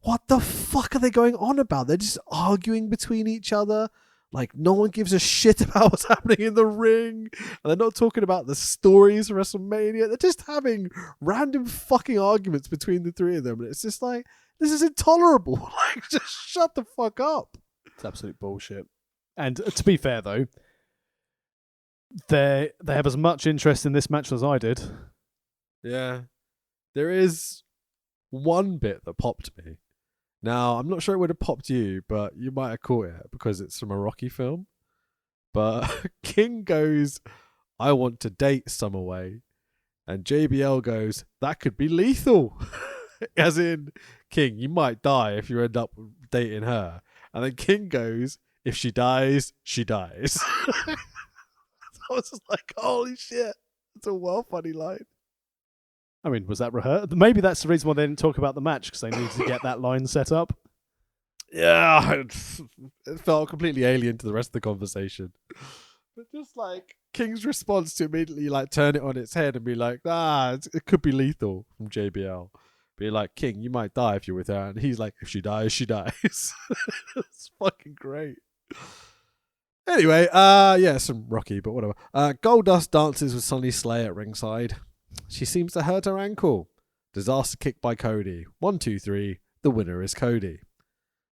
What the fuck are they going on about? They're just arguing between each other. Like, no one gives a shit about what's happening in the ring. And they're not talking about the stories of WrestleMania. They're just having random fucking arguments between the three of them. And it's just like, this is intolerable. Like, just shut the fuck up. It's absolute bullshit. And to be fair, though, they have as much interest in this match as I did. Yeah. There is one bit that popped me. Now, I'm not sure it would have popped you, but you might have caught it because it's from a Rocky film. But King goes, I want to date Summer Way. And JBL goes, that could be lethal. As in, King, you might die if you end up dating her. And then King goes, if she dies, she dies. I was just like, holy shit. It's a well funny line. I mean, was that rehearsed? Maybe that's the reason why they didn't talk about the match, because they needed to get that line set up. Yeah, it felt completely alien to the rest of the conversation. But just like King's response to immediately like turn it on its head and be like, it could be lethal from JBL. Be like, King, you might die if you're with her. And he's like, if she dies, she dies. It's fucking great. Anyway, some Rocky, but whatever. Goldust dances with Sonny Slay at ringside. She seems to hurt her ankle. Disaster kick by Cody. 1, 2, 3. The winner is Cody.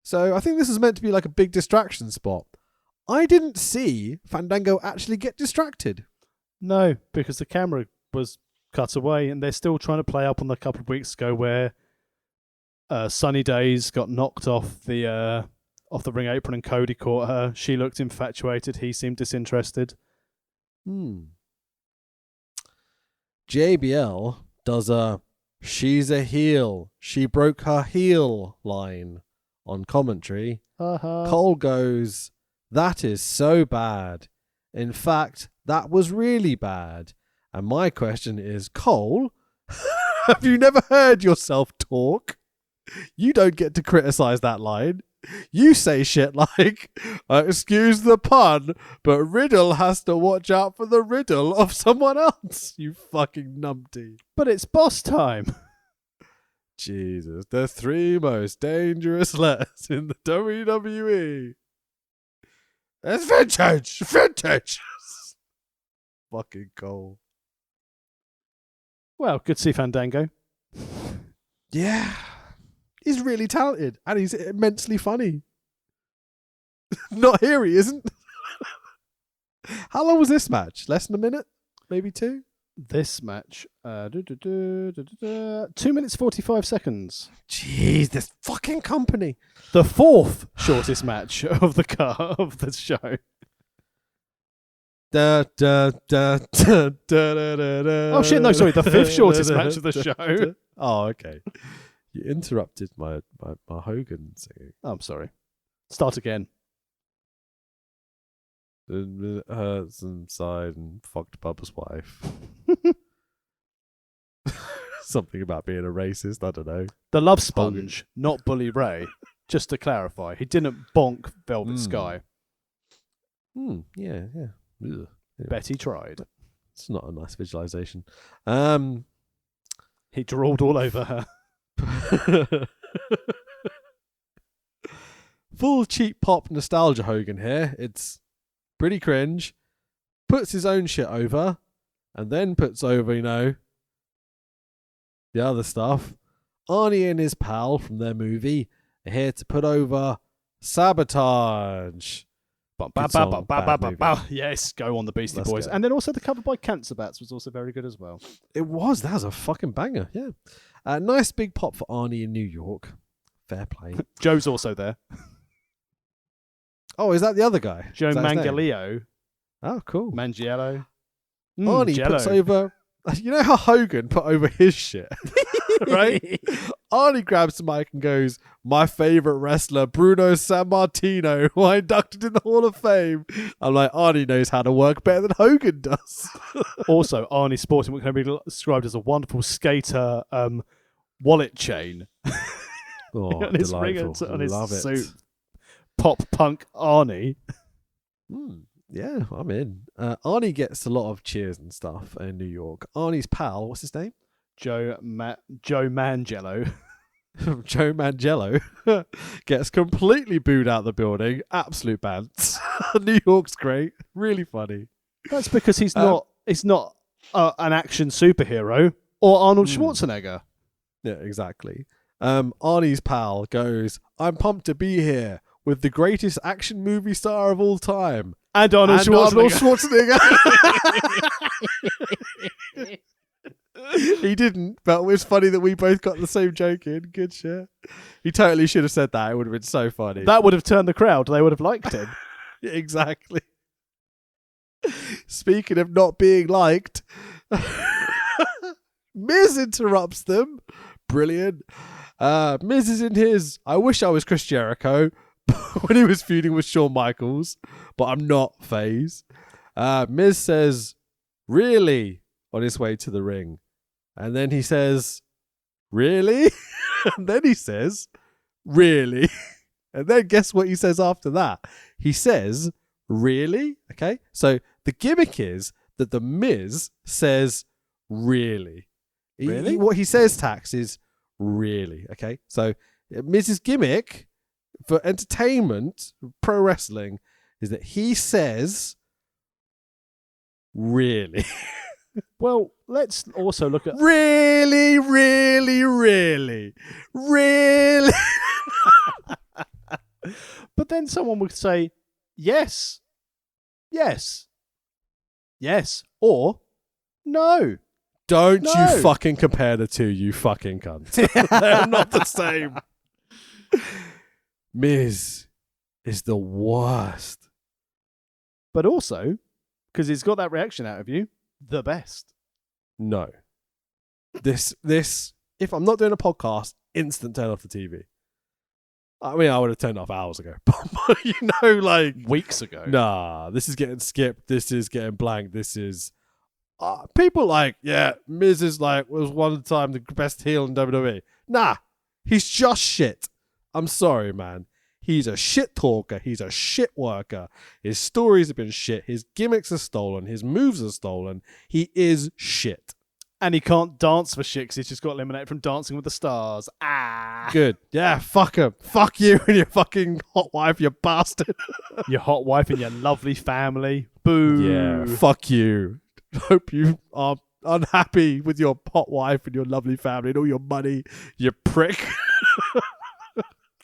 So I think this is meant to be like a big distraction spot. I didn't see Fandango actually get distracted. No, because the camera was cut away, and they're still trying to play up on the couple of weeks ago where Sunny Days got knocked off the ring apron and Cody caught her. She looked infatuated. He seemed disinterested. JBL does a "she's a heel, she broke her heel" line on commentary. Cole goes, "That is so bad. In fact, that was really bad." And my question is, Cole, have you never heard yourself talk? You don't get to criticize that line. You say shit like, excuse the pun, but Riddle has to watch out for the riddle of someone else. You fucking numpty. But it's boss time. Jesus, the 3 most dangerous letters in the WWE. It's vintage. Fucking Cole. Well, good to see Fandango. Yeah. He's really talented and he's immensely funny. Not here he isn't. How long was this match? Less than a minute? Maybe 2? This match, 2 minutes 45 seconds. Jeez, this fucking company. The 4th shortest match of the show. Da, da, da, da, da, da, da, oh shit! No, sorry, the 5th shortest match of the show. Oh, okay. You interrupted my Hogan singing. Oh, I'm sorry. Start again. Hurts inside and fucked Bubba's wife. Something about being a racist. I don't know. The Love Sponge, not Bully Ray. Just to clarify, he didn't bonk Velvet Sky. Yeah. Ugh. Bet he tried. It's not a nice visualization. He drawled all over her. Full cheap pop nostalgia Hogan here. It's pretty cringe. Puts his own shit over, and then puts over, the other stuff. Arnie and his pal from their movie are here to put over Sabotage. Yes, go on the Beastie Let's Boys. go. And then also the cover by Cancer Bats was also very good as well. It was. That was a fucking banger. Yeah. Nice big pop for Arnie in New York. Fair play. Joe's also there. Oh, is that the other guy? Joe Is that his name? Manganiello. Oh, cool. Mangiello. Arnie Jello. puts over... You know how Hogan put over his shit? Right? Arnie grabs the mic and goes, "My favourite wrestler, Bruno Sammartino, who I inducted in the Hall of Fame." I'm like, Arnie knows how to work better than Hogan does. Also, Arnie sporting what can be described as a wonderful skater wallet chain. Oh, on his ring delightful. and on his Love it. suit. Pop punk Arnie. Yeah, I'm in. Arnie gets a lot of cheers and stuff in New York. Arnie's pal, what's his name? Joe Mangello. Joe Mangello gets completely booed out the building. Absolute bants. New York's great. Really funny. That's because he's not an action superhero or Arnold Schwarzenegger. Yeah, exactly. Arnie's pal goes, "I'm pumped to be here with the greatest action movie star of all time." And Arnold Schwarzenegger. He didn't, but it was funny that we both got the same joke in. Good shit. He totally should have said that. It would have been so funny. That would have turned the crowd. They would have liked him. Exactly. Speaking of not being liked, Miz interrupts them. Brilliant. Miz is in his "I wish I was Chris Jericho" when he was feuding with Shawn Michaels, but I'm not phase. Miz says, "Really?" on his way to the ring. And then he says, really? And then he says, really? And then guess what he says after that? He says, really? Okay. So the gimmick is that the Miz says, really. Really? What he says, Tax, is really. Okay. So Miz's gimmick for entertainment, pro wrestling, is that he says, really. Well, let's also look at... Really, really, really, really. But then someone would say, yes, yes, yes, or no. Don't No. you fucking compare the two, you fucking cunt. They're not the same. Miz is the worst. But also, because he's got that reaction out of you, the best. No. This, if I'm not doing a podcast, instant turn off the TV. I mean, I would have turned off hours ago. But, you know, like... Weeks ago. Nah, this is getting skipped. This is getting blanked. This is... people like, yeah, Miz is like, was one of the time the best heel in WWE. Nah, he's just shit. I'm sorry, man. He's a shit talker. He's a shit worker. His stories have been shit. His gimmicks are stolen. His moves are stolen. He is shit. And he can't dance for shit because he's just got eliminated from Dancing with the Stars. Ah. Good. Yeah, fuck him. Fuck you and your fucking hot wife, you bastard. Your hot wife and your lovely family. Boo. Yeah, fuck you. Hope you are unhappy with your hot wife and your lovely family and all your money, you prick.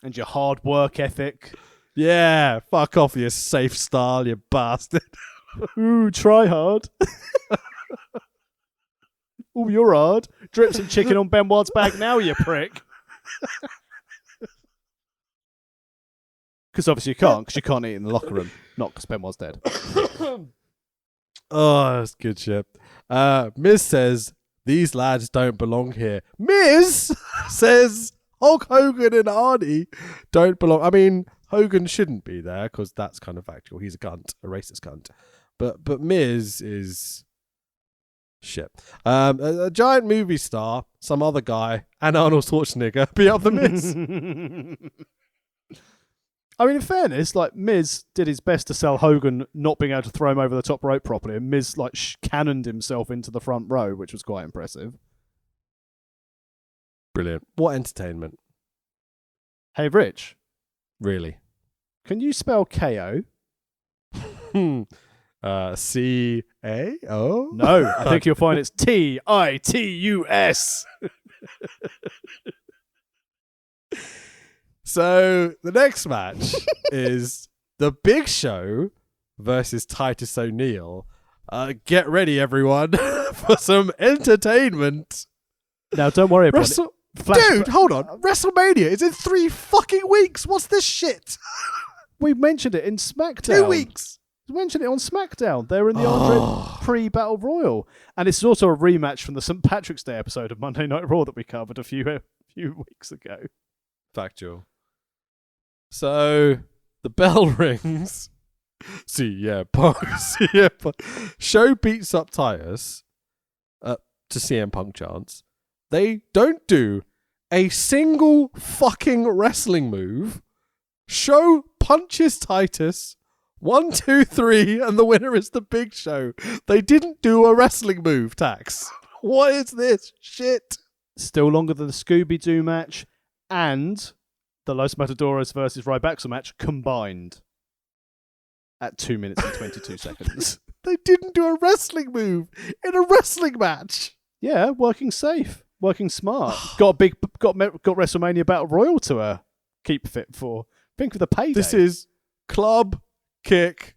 And your hard work ethic. Yeah, fuck off, you safe style, you bastard. Ooh, try hard. Ooh, you're hard. Drip some chicken on Ben Wild's bag now, you prick. Because obviously you can't, because you can't eat in the locker room. Not because Ben Wild's dead. Oh, that's good shit. Miz says, these lads don't belong here. Miz says Hulk Hogan and Arnie don't belong. I mean, Hogan shouldn't be there because that's kind of factual. He's a cunt, a racist cunt. But Miz is... shit. A giant movie star, some other guy, and Arnold Schwarzenegger beat up the Miz. I mean, in fairness, like Miz did his best to sell Hogan not being able to throw him over the top rope properly, and Miz like cannoned himself into the front row, which was quite impressive. Brilliant. What entertainment? Hey, Rich, Really? can you spell KO? C-A-O? No, I think you'll find it's T-I-T-U-S. So the next match is The Big Show versus Titus O'Neil. Get ready, everyone, for some entertainment. Now, don't worry about it. Dude, hold on. WrestleMania is in 3 fucking weeks. What's this shit? We mentioned it in SmackDown. 2 weeks. We mentioned it on SmackDown. They're in the Andre pre-Battle Royal. And it's also a rematch from the St. Patrick's Day episode of Monday Night Raw that we covered a few weeks ago. Factual. So the bell rings. CM Punk. CM Punk. Show beats up Titus to CM Punk chants. They don't do a single fucking wrestling move. Show punches Titus. 1, 2, 3, and the winner is the Big Show. They didn't do a wrestling move, Tax. What is this shit? Still longer than the Scooby-Doo match and the Los Matadores versus Ryback's match combined at 2 minutes and 22 seconds. They didn't do a wrestling move in a wrestling match. Yeah, working safe, working smart. got WrestleMania Battle Royal to keep fit for. Think of the payday. This is club, kick,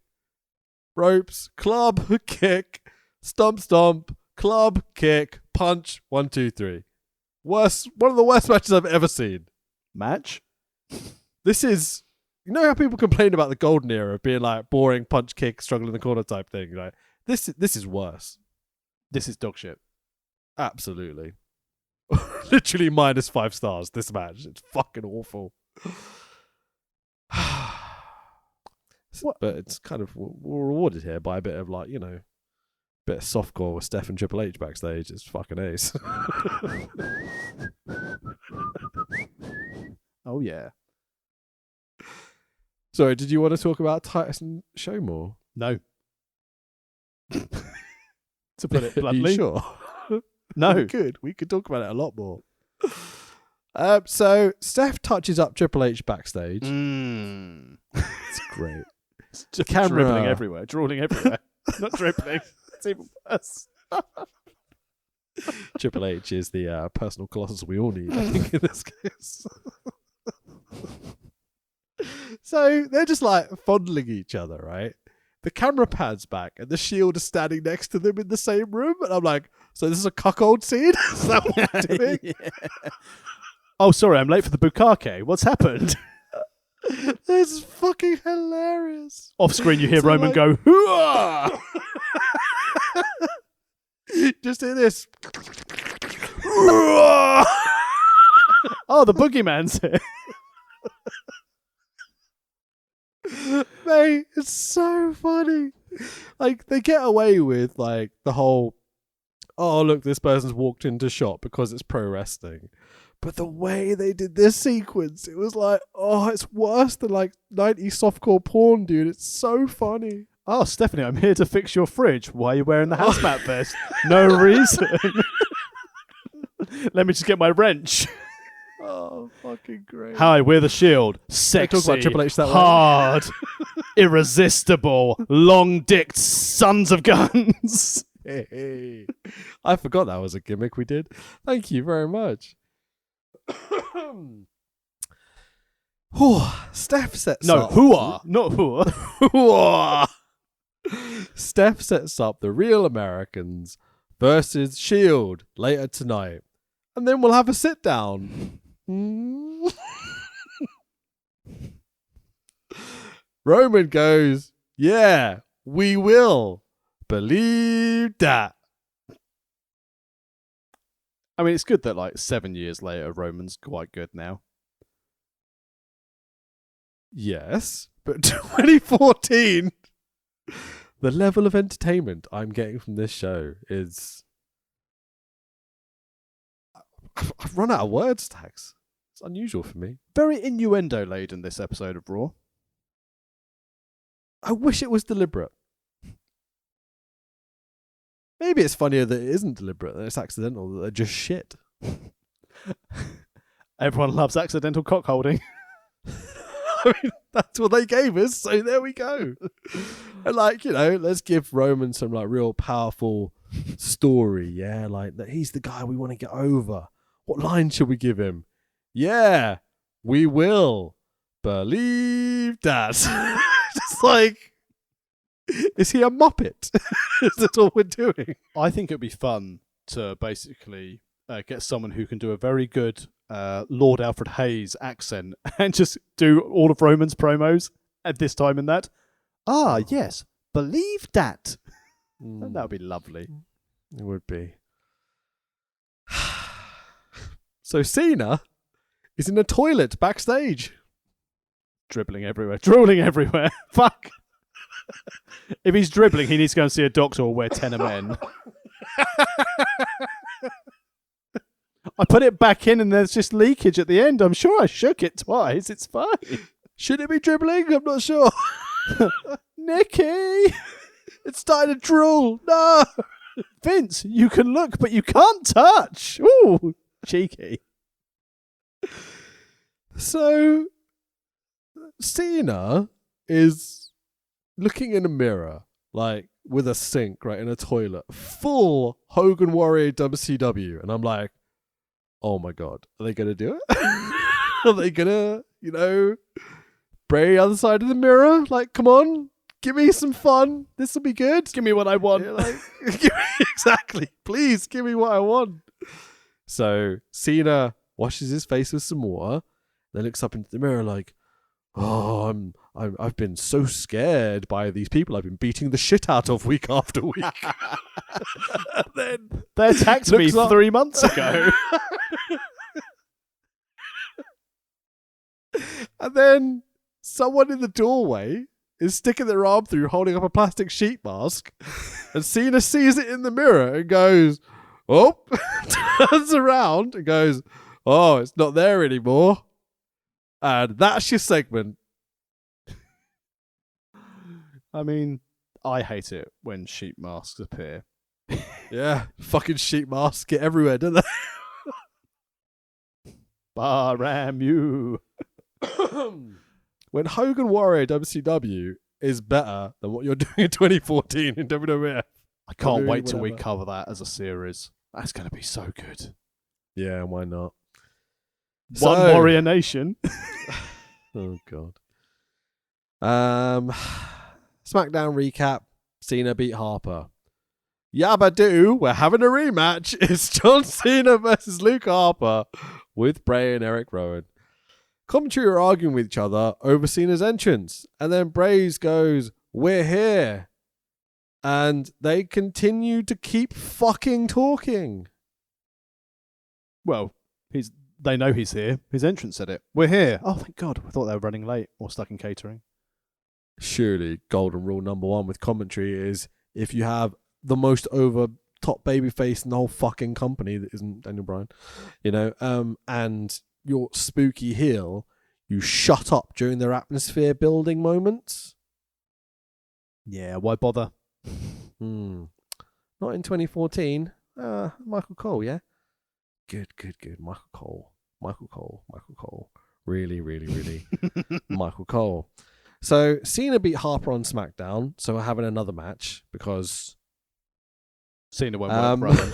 ropes, club, kick, stomp, stomp, club, kick, punch, 1, 2, 3. Worst, one of the worst matches I've ever seen. match. This is, you know how people complain about the golden era of being like boring punch, kick, struggle in the corner type thing. Like this is worse. This is dog shit. Absolutely. Literally -5 stars. This match. It's fucking awful. But it's kind of we're rewarded here by a bit of like, you know, Bit of softcore with Steph and Triple H backstage. It's fucking ace. Oh yeah. Sorry, did you want to talk about Titus and Show more? No. To put it Are bluntly. you sure? No. We could talk about it a lot more. So Steph touches up Triple H backstage. It's great. It's just Camera. dribbling everywhere, drooling everywhere. Not dribbling. It's even worse. Triple H is the personal colossus we all need, I think, in this case. So they're just like fondling each other, right? The camera pans back and the Shield is standing next to them in the same room. And I'm like, so this is a cuckold scene? Is that what we're doing? Yeah. Oh, sorry, I'm late for the bukkake. What's happened? This is fucking hilarious. Off screen, you hear So, Roman like- go, hooah! Just hear this. Oh, the boogeyman's here. Mate, it's so funny. Like, they get away with, like, the whole, oh, look, this person's walked into shot because it's pro wrestling. But the way they did this sequence, it was like, oh, it's worse than, like, 90s softcore porn, dude. It's so funny. Oh, Stephanie, I'm here to fix your fridge. Why are you wearing the hazmat vest? No reason. Let me just get my wrench. Oh, fucking great. Hi, we're the Shield. Sexy, talk about Triple H that way? hard, irresistible, long-dicked sons of guns. Hey. I forgot that was a gimmick we did. Thank you very much. Steph sets No, up. hooah, not hooah. Hooah. Steph sets up the Real Americans versus Shield later tonight. And then we'll have a sit down. Roman goes, yeah, we will. Believe that. I mean, it's good that, like, 7 years later, Roman's quite good now. Yes, but 2014, the level of entertainment I'm getting from this show is... I've run out of words, Tax. It's unusual for me. Very innuendo-laden, this episode of Raw. I wish it was deliberate. Maybe it's funnier that it isn't deliberate, that it's accidental, that they're just shit. Everyone loves accidental cock-holding. I mean, that's what they gave us, so there we go. And, like, you know, let's give Roman some, like, real powerful story, yeah? Like, that he's the guy we want to get over. What line should we give him? Yeah, we will. Believe that. Just like, is he a Muppet? Is that all we're doing? I think it'd be fun to basically get someone who can do a very good Lord Alfred Hayes accent and just do all of Roman's promos at this time and that. Ah, yes, believe that. That would be lovely. It would be. So Cena is in a toilet backstage. Dribbling everywhere, drooling everywhere. Fuck. If he's dribbling, he needs to go and see a doctor or wear 10 men. I put it back in and there's just leakage at the end. I'm sure I shook it twice. It's fine. Should it be dribbling? I'm not sure. Nikki! It's starting to drool. No! Vince, you can look, but you can't touch. Ooh, cheeky. So, Cena is looking in a mirror, like, with a sink, right, in a toilet, full Hogan Warrior WCW. And I'm like, oh my God, are they going to do it? Are they going to, you know, spray the other side of the mirror? Like, come on, give me some fun. This will be good. Give me what I want. Yeah, like, exactly. Please give me what I want. So Cena washes his face with some water, then looks up into the mirror like, oh, I've been so scared by these people I've been beating the shit out of week after week. Then they attacked me looks up- 3 months ago. And then someone in the doorway is sticking their arm through, holding up a plastic sheet mask, and Cena sees it in the mirror and goes, oh, turns around and goes, oh, it's not there anymore. And that's your segment. I mean, I hate it when sheet masks appear. Yeah, fucking sheet masks get everywhere, don't they? Baramu. When Hogan Warrior WCW is better than what you're doing in 2014 in WWF. I can't WWE, wait till we whatever. cover that as a series. That's going to be so good. Yeah, why not? One So- Warrior Nation. Oh, God. SmackDown recap. Cena beat Harper. Yabba-doo, we're having a rematch. It's John Cena versus Luke Harper with Bray and Eric Rowan. Commentary are arguing with each other over Cena's entrance. And then Bray's goes, we're here. And they continue to keep fucking talking. Well, they know he's here. His entrance said it. We're here. Oh, thank God. I thought they were running late or stuck in catering. Surely, golden rule number one with commentary is if you have the most over top babyface in the whole fucking company that isn't Daniel Bryan, and your spooky heel, you shut up during their atmosphere building moments. Yeah, why bother? Not in 2014. Michael Cole, yeah? Good. Michael Cole. Really, Michael Cole. So Cena beat Harper on SmackDown, so we're having another match because Cena won't work Rowan.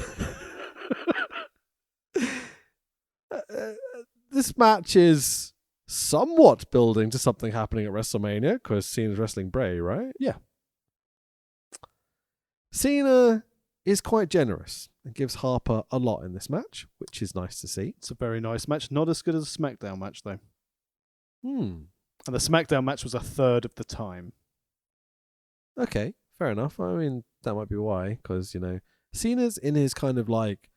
This match is somewhat building to something happening at WrestleMania because Cena's wrestling Bray, right? Yeah. Cena is quite generous and gives Harper a lot in this match, which is nice to see. It's a very nice match. Not as good as a SmackDown match, though. And the SmackDown match was a third of the time. Okay, fair enough. I mean, that might be why, because, Cena's in his kind of like,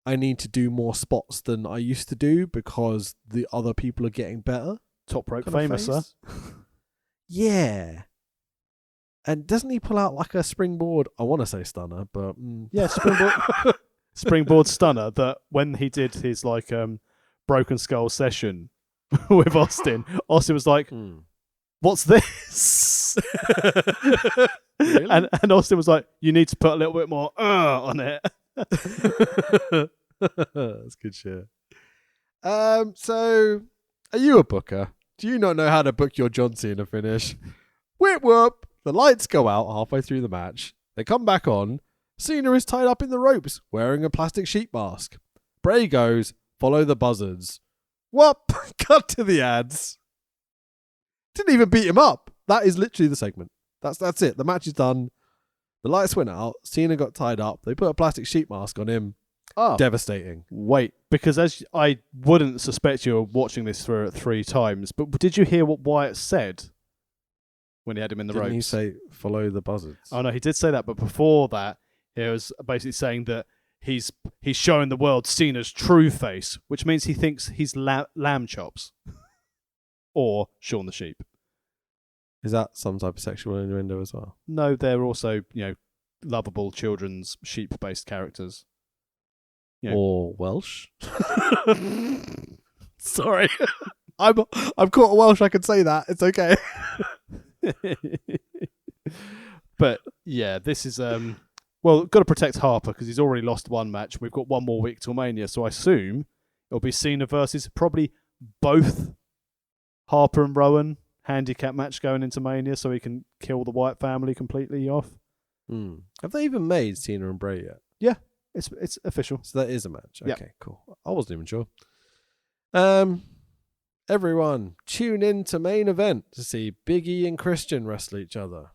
I need to do more spots than I used to do because the other people are getting better. Top rope kind of famous, sir. face. Yeah. And doesn't he pull out like a springboard? I want to say stunner, but... Yeah, springboard stunner that when he did his Broken Skull session with Austin was like, what's this? Really? And Austin was like, you need to put a little bit more on it. That's good shit. So, are you a booker? Do you not know how to book your John Cena finish? Whip whoop! The lights go out halfway through the match. They come back on. Cena is tied up in the ropes, wearing a plastic sheet mask. Bray goes, follow the buzzards. Whoop! Cut to the ads. Didn't even beat him up. That is literally the segment. That's it. The match is done. The lights went out. Cena got tied up. They put a plastic sheet mask on him. Oh, Devastating. wait, because as I wouldn't suspect you were watching this through 3 times, but did you hear what Wyatt said when he had him in the Didn't ropes? he say, follow the buzzards? Oh no, he did say that, but before that, he was basically saying that he's showing the world Cena's true face, which means he thinks he's lamb chops or Shaun the Sheep. Is that some type of sexual innuendo as well? No, they're also lovable children's sheep-based characters. Yeah. Or Welsh? Sorry. I'm caught Welsh, I can say that. It's okay. But yeah, this is well, got to protect Harper because he's already lost one match. We've got one more week till Mania, so I assume it'll be Cena versus probably both Harper and Rowan handicap match going into Mania, so he can kill the Wyatt family completely off. Have they even made Cena and Bray yet? Yeah, it's official. So that is a match. Yeah. Okay, cool. I wasn't even sure. Everyone, tune in to main event to see Big E and Christian wrestle each other.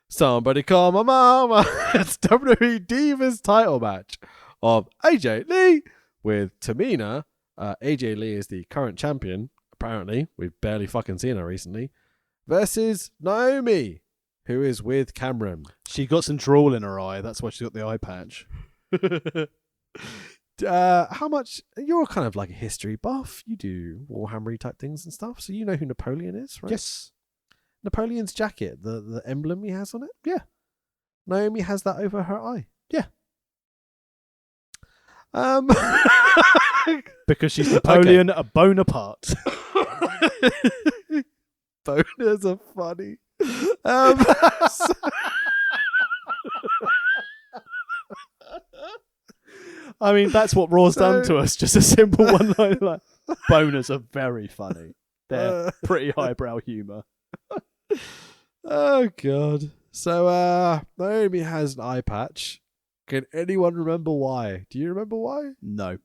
Somebody call my mama. It's WWE Divas title match of AJ Lee with Tamina. AJ Lee is the current champion, apparently. We've barely fucking seen her recently. Versus Naomi, who is with Cameron. She got some drool in her eye. That's why she got the eye patch. How much? You're kind of like a history buff. You do Warhammer type things and stuff, so you know who Napoleon is, right? Yes. Napoleon's jacket, the emblem he has on it. Yeah. Naomi has that over her eye. Yeah. Um. Because she's Napoleon Bonaparte. Boners are funny. I mean, that's what Raw's done to us. Just a simple one line like, boners are very funny. They're pretty highbrow humour. Oh, God. So, Naomi has an eye patch. Can anyone remember why? Do you remember why? No.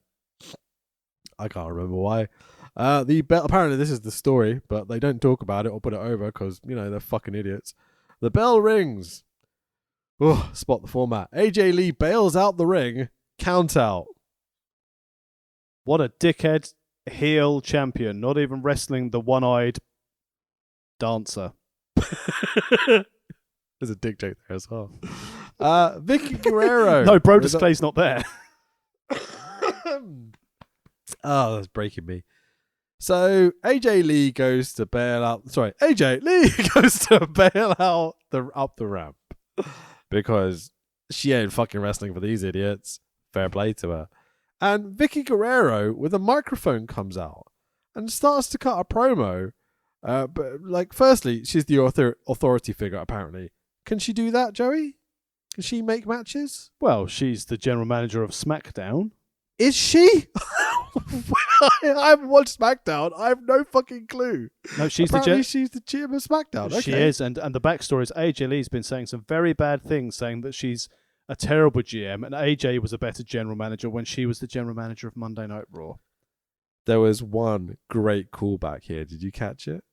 I can't remember why. The bell. Apparently, this is the story, but they don't talk about it or put it over because they're fucking idiots. The bell rings. Oh, spot the format. AJ Lee bails out the ring. Count out. What a dickhead heel champion. Not even wrestling the one-eyed dancer. There's a dick joke there as well. Vicky Guerrero. No, Brodus Clay's not there. Oh, that's breaking me. So AJ Lee goes to bail out. Sorry, AJ Lee goes to bail out up the ramp because she ain't fucking wrestling for these idiots. Fair play to her. And Vicky Guerrero with a microphone comes out and starts to cut a promo. But firstly, she's the authority figure apparently. Can she do that, Joey? Can she make matches? Well, she's the general manager of SmackDown. Is she? I haven't watched SmackDown. I have no fucking clue. No, she's she's the GM of SmackDown. Okay. She is, and the backstory is AJ Lee's been saying some very bad things, saying that she's a terrible GM, and AJ was a better general manager when she was the general manager of Monday Night Raw. There was one great callback here. Did you catch it?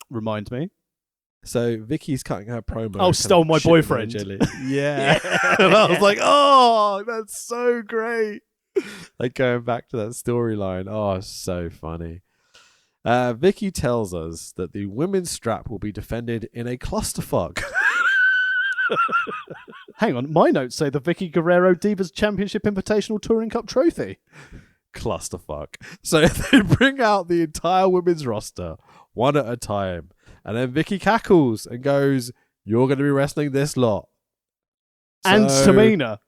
Remind me. So Vicky's cutting her promo. Oh, stole my boyfriend. Yeah. And I was like, oh, that's so great. Like going back to that storyline. Oh, so funny. Vicky tells us that the women's strap will be defended in a clusterfuck. Hang on, my notes say the Vicky Guerrero Divas Championship Invitational Touring Cup trophy. Clusterfuck. So they bring out the entire women's roster one at a time. And then Vicky cackles and goes, "You're going to be wrestling this lot." And Tamina.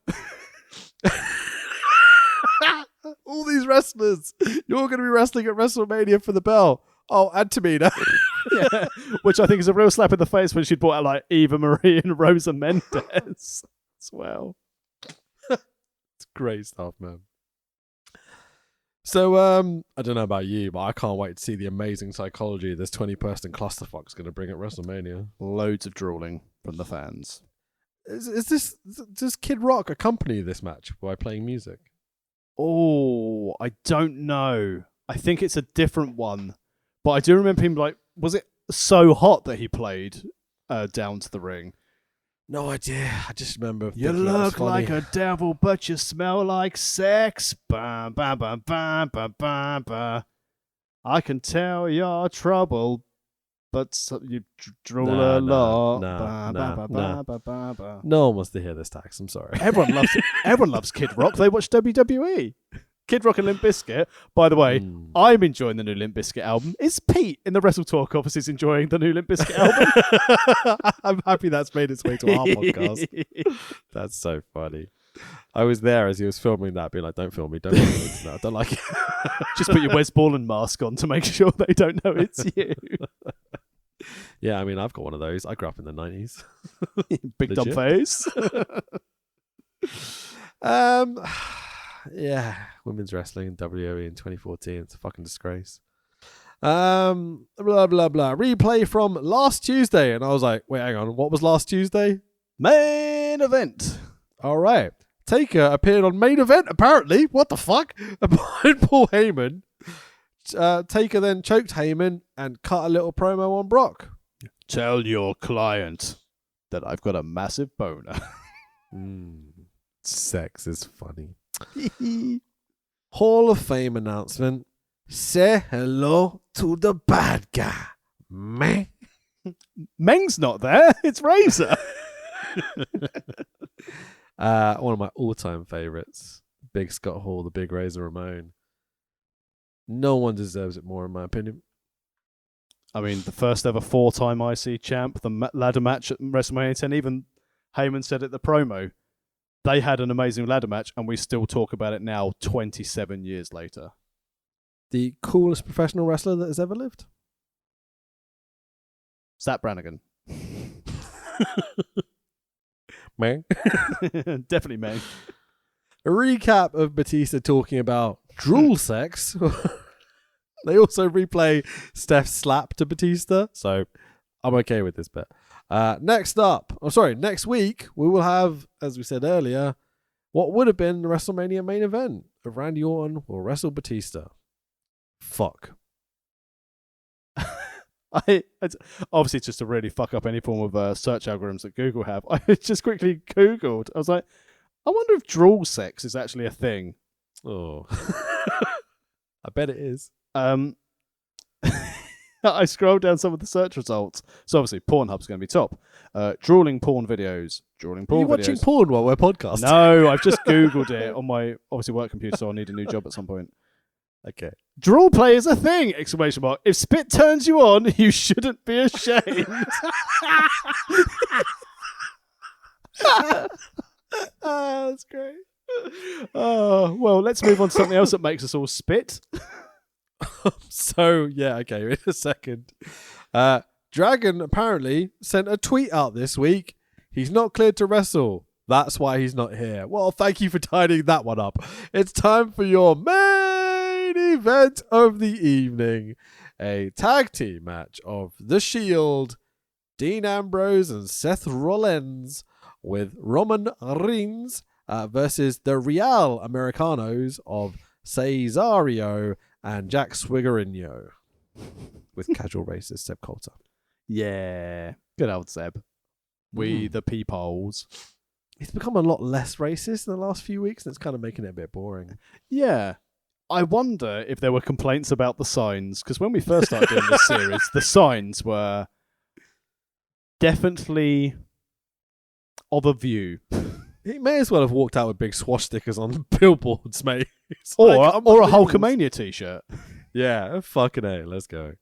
All these wrestlers. You're going to be wrestling at WrestleMania for the bell. Oh, and Tamina. Yeah, which I think is a real slap in the face when she'd brought out like Eva Marie and Rosa Mendez as well. It's great stuff, man. So, I don't know about you, but I can't wait to see the amazing psychology this 20-person clusterfuck's going to bring at WrestleMania. Loads of drooling from the fans. Does Kid Rock accompany this match by playing music? Oh, I don't know. I think it's a different one. But I do remember him was it So Hot that he played down to the ring? No idea. I just remember. You look like a devil, but you smell like sex. Ba, ba, ba, ba, ba, ba, ba. I can tell you're trouble, but you drool a lot. No one wants to hear this, Tax. I'm sorry. Everyone loves it. Everyone loves Kid Rock. They watch WWE. Kid Rock and Limp Bizkit. By the way, I'm enjoying the new Limp Bizkit album. Is Pete in the Wrestle Talk offices enjoying the new Limp Bizkit album? I'm happy that's made its way to our podcast. That's so funny. I was there as he was filming that, being like, "Don't film me, don't film me. No, I don't like it." Just put your Wes Borland mask on to make sure they don't know it's you. Yeah, I mean, I've got one of those. I grew up in the 90s. Big dumb face. Yeah, women's wrestling in WWE in 2014. It's a fucking disgrace. Blah, blah, blah. Replay from last Tuesday. And I was like, wait, hang on. What was last Tuesday? Main event. All right. Taker appeared on Main Event, apparently. What the fuck? Behind Paul Heyman. Taker then choked Heyman and cut a little promo on Brock. Tell your client that I've got a massive boner. Sex is funny. Hall of Fame announcement. Say hello to the bad guy, man. Meng's not there. It's Razor. One of my all-time favorites. Big Scott Hall, the Big Razor Ramon. No one deserves it more, in my opinion. I mean, the first ever 4-time IC champ, the ladder match at WrestleMania 10, even Heyman said at the promo, they had an amazing ladder match, and we still talk about it now, 27 years later. The coolest professional wrestler that has ever lived? Zap Brannigan. Man. Definitely man. A recap of Batista talking about drool sex. They also replay Steph's slap to Batista, so I'm okay with this bit. Next week, we will have, as we said earlier, what would have been the WrestleMania main event of Randy Orton will wrestle Batista. Fuck. It's obviously just to really fuck up any form of search algorithms that Google have. I just quickly Googled. I was like, I wonder if drool sex is actually a thing. Oh. I bet it is. I scrolled down some of the search results. So obviously Pornhub's going to be top. Drooling porn videos. Are you watching porn while we're podcasting? No, I've just Googled it on my obviously work computer, so I'll need a new job at some point. Okay. Drool play is a thing! ! If spit turns you on, you shouldn't be ashamed. That's great. Well, let's move on to something else that makes us all spit. So, yeah, okay, in a second. Dragon apparently sent a tweet out this week. He's not cleared to wrestle. That's why he's not here. Well, thank you for tidying that one up. It's time for your main event of the evening. A tag team match of The Shield, Dean Ambrose and Seth Rollins, with Roman Reigns versus the Real Americanos of Cesaro and Jack Swiggerino, with casual racist Seb Coulter. Yeah, good old Seb. We the peepholes. It's become a lot less racist in the last few weeks, and it's kind of making it a bit boring. Yeah. I wonder if there were complaints about the signs, because when we first started doing this series, the signs were definitely of a view. He may as well have walked out with big swash stickers on billboards, mate. Or a Hulkamania t-shirt. Yeah, fucking A, let's go.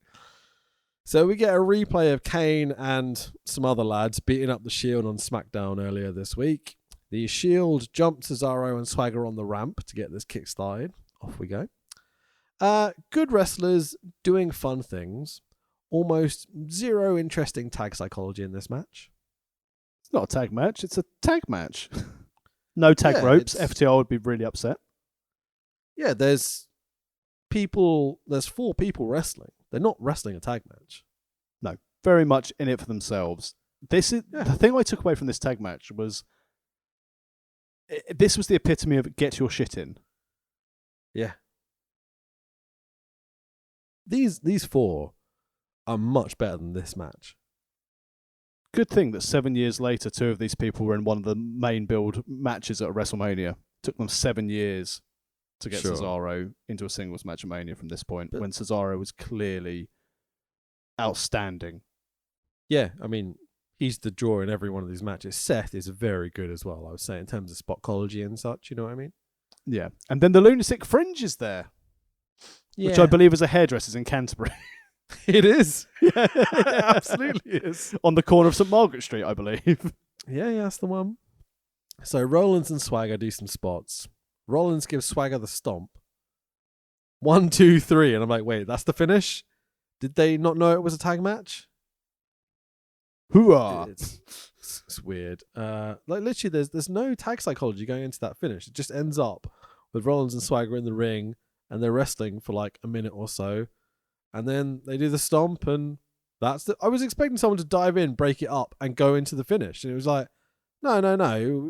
So we get a replay of Kane and some other lads beating up the Shield on SmackDown earlier this week. The Shield jumped Cesaro and Swagger on the ramp to get this kick started. Off we go. Good wrestlers doing fun things. Almost zero interesting tag psychology in this match. It's not a tag match, it's a tag match. No tag ropes. FTR would be really upset. Yeah, there's 4 people wrestling. They're not wrestling a tag match. No, very much in it for themselves. The thing I took away from this tag match was this was the epitome of get your shit in. Yeah. These 4 are much better than this match. Good thing that 7 years later, 2 of these people were in one of the main build matches at WrestleMania. Took them 7 years to get Cesaro into a singles match at Mania from this point, when Cesaro was clearly outstanding. Yeah, I mean, he's the draw in every one of these matches. Seth is very good as well, I would say, in terms of spotcology and such, you know what I mean? Yeah. And then the Lunatic Fringe is there, which I believe is a hairdresser's in Canterbury. It is. Yeah, it absolutely is. On the corner of St. Margaret Street, I believe. Yeah, that's the one. So Rollins and Swagger do some spots. Rollins gives Swagger the stomp. 1, 2, 3. And I'm like, wait, that's the finish? Did they not know it was a tag match? Hoorah! It's weird. Like literally, there's no tag psychology going into that finish. It just ends up with Rollins and Swagger in the ring, and they're wrestling for like a minute or so, and then they do the stomp, and I was expecting someone to dive in, break it up, and go into the finish, and it was like, no,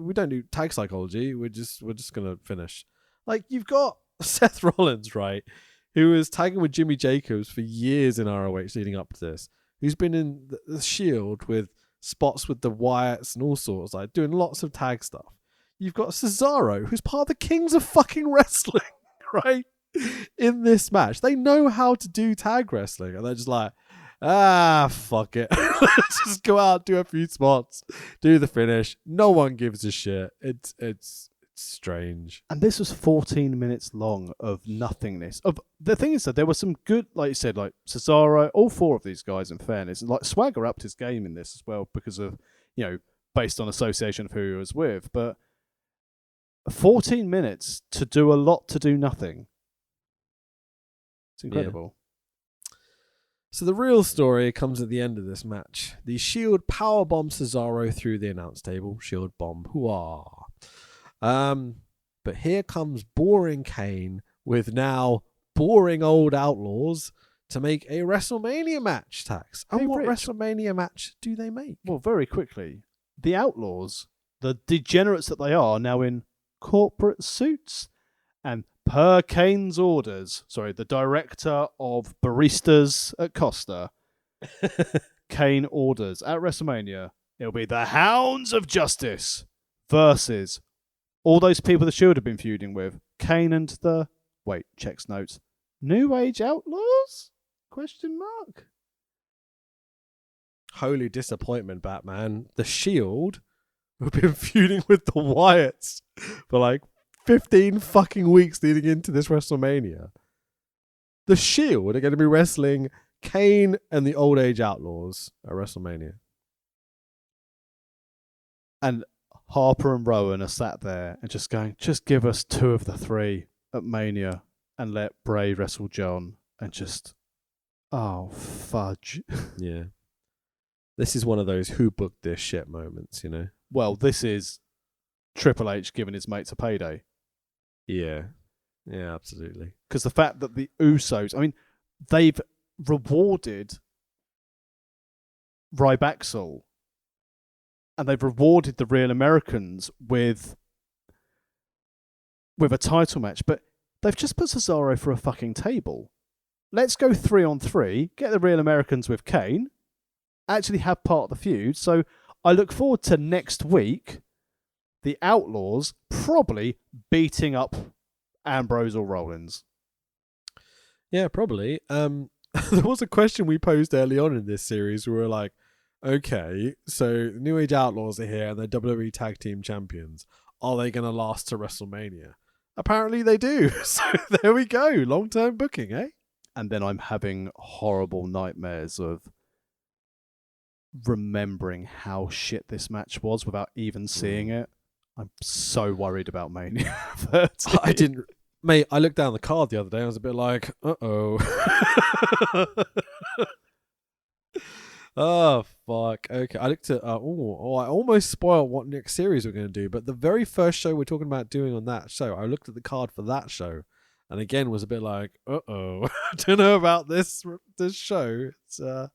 we don't do tag psychology. We're just gonna finish. Like, you've got Seth Rollins, right, who was tagging with Jimmy Jacobs for years in ROH leading up to this, who's been in the Shield with spots with the Wyatts and all sorts, like doing lots of tag stuff. You've got Cesaro, who's part of the Kings of fucking Wrestling, right? In this match. They know how to do tag wrestling, and they're just like, fuck it. Let's just go out, do a few spots, do the finish. No one gives a shit. It's strange. And this was 14 minutes long of nothingness. The thing is that there were some good, like you said, like Cesaro, all four of these guys, in fairness, like Swagger upped his game in this as well because of, based on association of who he was with. But 14 minutes to do a lot to do nothing. It's incredible. Yeah. So the real story comes at the end of this match. The Shield powerbomb Cesaro through the announce table. Shield bomb. Hooah. But here comes boring Kane with now boring old Outlaws to make a WrestleMania match, Tax. And Hey, what Rich. WrestleMania match do they make? Well, very quickly, the Outlaws, the degenerates that they are, now in corporate suits. And per Kane's orders, the director of baristas at Costa, Kane orders at WrestleMania, it'll be the Hounds of Justice versus all those people the Shield have been feuding with. Kane and the, checks notes, New Age Outlaws? ? Holy disappointment, Batman. The Shield have been feuding with the Wyatts for like 15 fucking weeks leading into this WrestleMania. The Shield are going to be wrestling Kane and the Old Age Outlaws at WrestleMania. And Harper and Rowan are sat there and just going, just give us two of the three at Mania and let Bray wrestle John and just, oh, fudge. Yeah. This is one of those who booked this shit moments, Well, this is Triple H giving his mates a payday. Yeah. Yeah, absolutely. Because the fact that the Usos, they've rewarded Ryback and they've rewarded the Real Americans with a title match, but they've just put Cesaro for a fucking table. Let's go 3-on-3, get the Real Americans with Kane, actually have part of the feud. So I look forward to next week, the Outlaws probably beating up Ambrose or Rollins. Yeah, probably. There was a question we posed early on in this series where we were like, okay, so New Age Outlaws are here and they're WWE Tag Team Champions. Are they going to last to WrestleMania? Apparently they do. So there we go. Long-term booking, eh? And then I'm having horrible nightmares of remembering how shit this match was without even seeing it. I'm so worried about Mania 30. I didn't... Mate, I looked down the card the other day. I was a bit like, uh-oh. Oh, fuck. Okay, I looked at... I almost spoiled what next series we're going to do, but the very first show we're talking about doing on that show, I looked at the card for that show, and again was a bit like, uh-oh. I don't know about this show. It's, the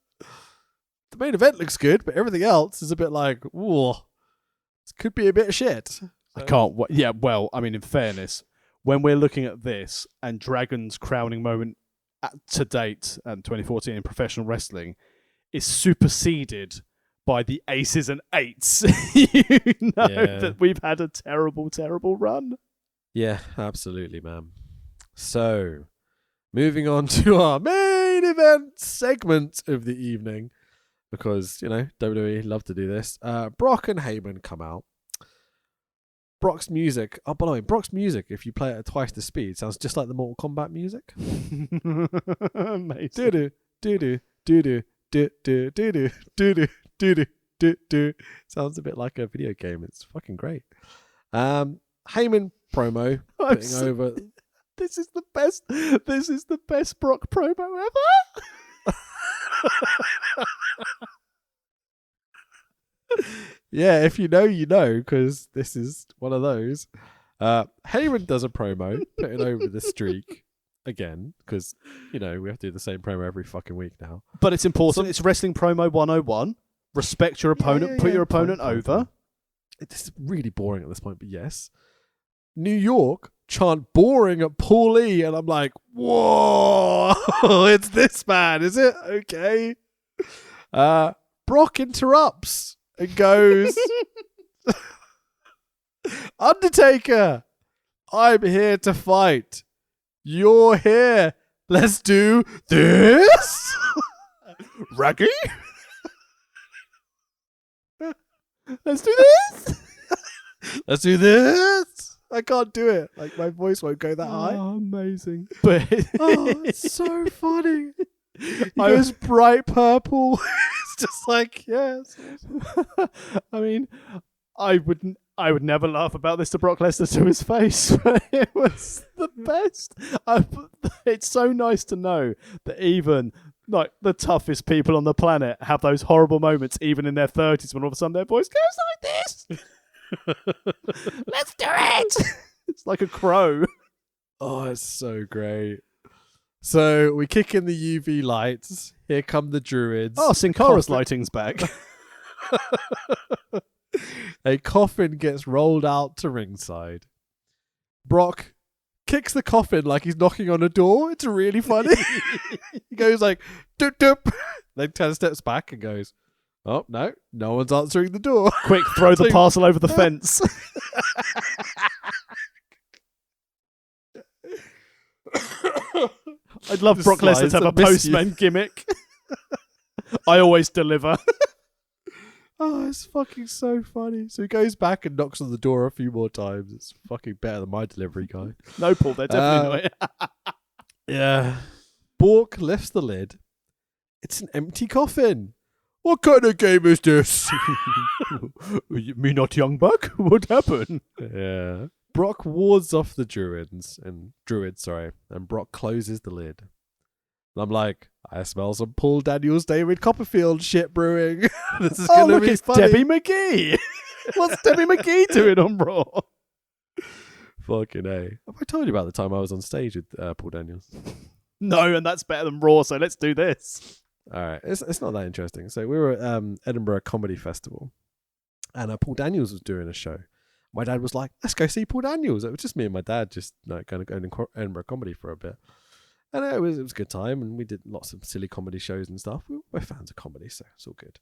main event looks good, but everything else is a bit like, ooh, this could be a bit of shit. So. I can't... Yeah, well, in fairness, when we're looking at this and Dragon's crowning moment to date in 2014 in professional wrestling is superseded by the aces and eights, that we've had a terrible, terrible run. Yeah, absolutely, man. So, moving on to our main event segment of the evening, because, WWE love to do this. Brock and Heyman come out. Brock's music, by the way, Brock's music, if you play it at twice the speed, sounds just like the Mortal Kombat music. Amazing. Do-do, do-do, do-do. Do do do do do do do do do. Sounds a bit like a video game. It's fucking great. Heyman promo putting over. This is the best. This is the best Brock promo ever. Yeah, if you know, you know, because this is one of those. Heyman does a promo putting over the streak. Again, because, we have to do the same promo every fucking week now. But it's important. It's Wrestling Promo 101. Respect your opponent. Put your opponent over. It's really boring at this point, but yes. New York chant boring at Paul E. And I'm like, whoa, it's this man, is it? Okay. Brock interrupts and goes, Undertaker, I'm here to fight. You're here. Let's do this. Raggy? Let's do this. Let's do this. I can't do it. Like my voice won't go that high. Oh, amazing. But It's so funny. He goes bright purple. It's just like, yes. I mean, I would never laugh about this to Brock Lesnar to his face, but it was the best. It's so nice to know that even like the toughest people on the planet have those horrible moments, even in their 30s, when all of a sudden their voice goes like this. Let's do it. It's like a crow. Oh, it's so great. So we kick in the UV lights. Here come the druids. Oh, Sin Cara's lighting's back. A coffin gets rolled out to ringside. Brock kicks the coffin like he's knocking on a door. It's really funny. He goes like, doop, doop. Then 10 steps back and goes, oh, no one's answering the door. Quick, throw the parcel over the fence. I'd love Just Brock Lesnar slides to have a and miss postman gimmick. I always deliver. Oh, it's fucking so funny. So he goes back and knocks on the door a few more times. It's fucking better than my delivery guy. No, Paul, they're definitely not. Yeah. Bork lifts the lid. It's an empty coffin. What kind of game is this? Me not young buck? What happened? Yeah. Brock wards off the druids, and Brock closes the lid. And I'm like, I smell some Paul Daniels, David Copperfield shit brewing. This is gonna look, be it's funny. Debbie McGee. What's Debbie McGee doing on Raw? Fucking A. Have I told you about the time I was on stage with Paul Daniels? No, and that's better than Raw, so let's do this. All right, it's not that interesting. So we were at Edinburgh Comedy Festival, and Paul Daniels was doing a show. My dad was like, let's go see Paul Daniels. It was just me and my dad just kind of going to Edinburgh Comedy for a bit. And it was a good time, and we did lots of silly comedy shows and stuff. We're fans of comedy, so it's all good.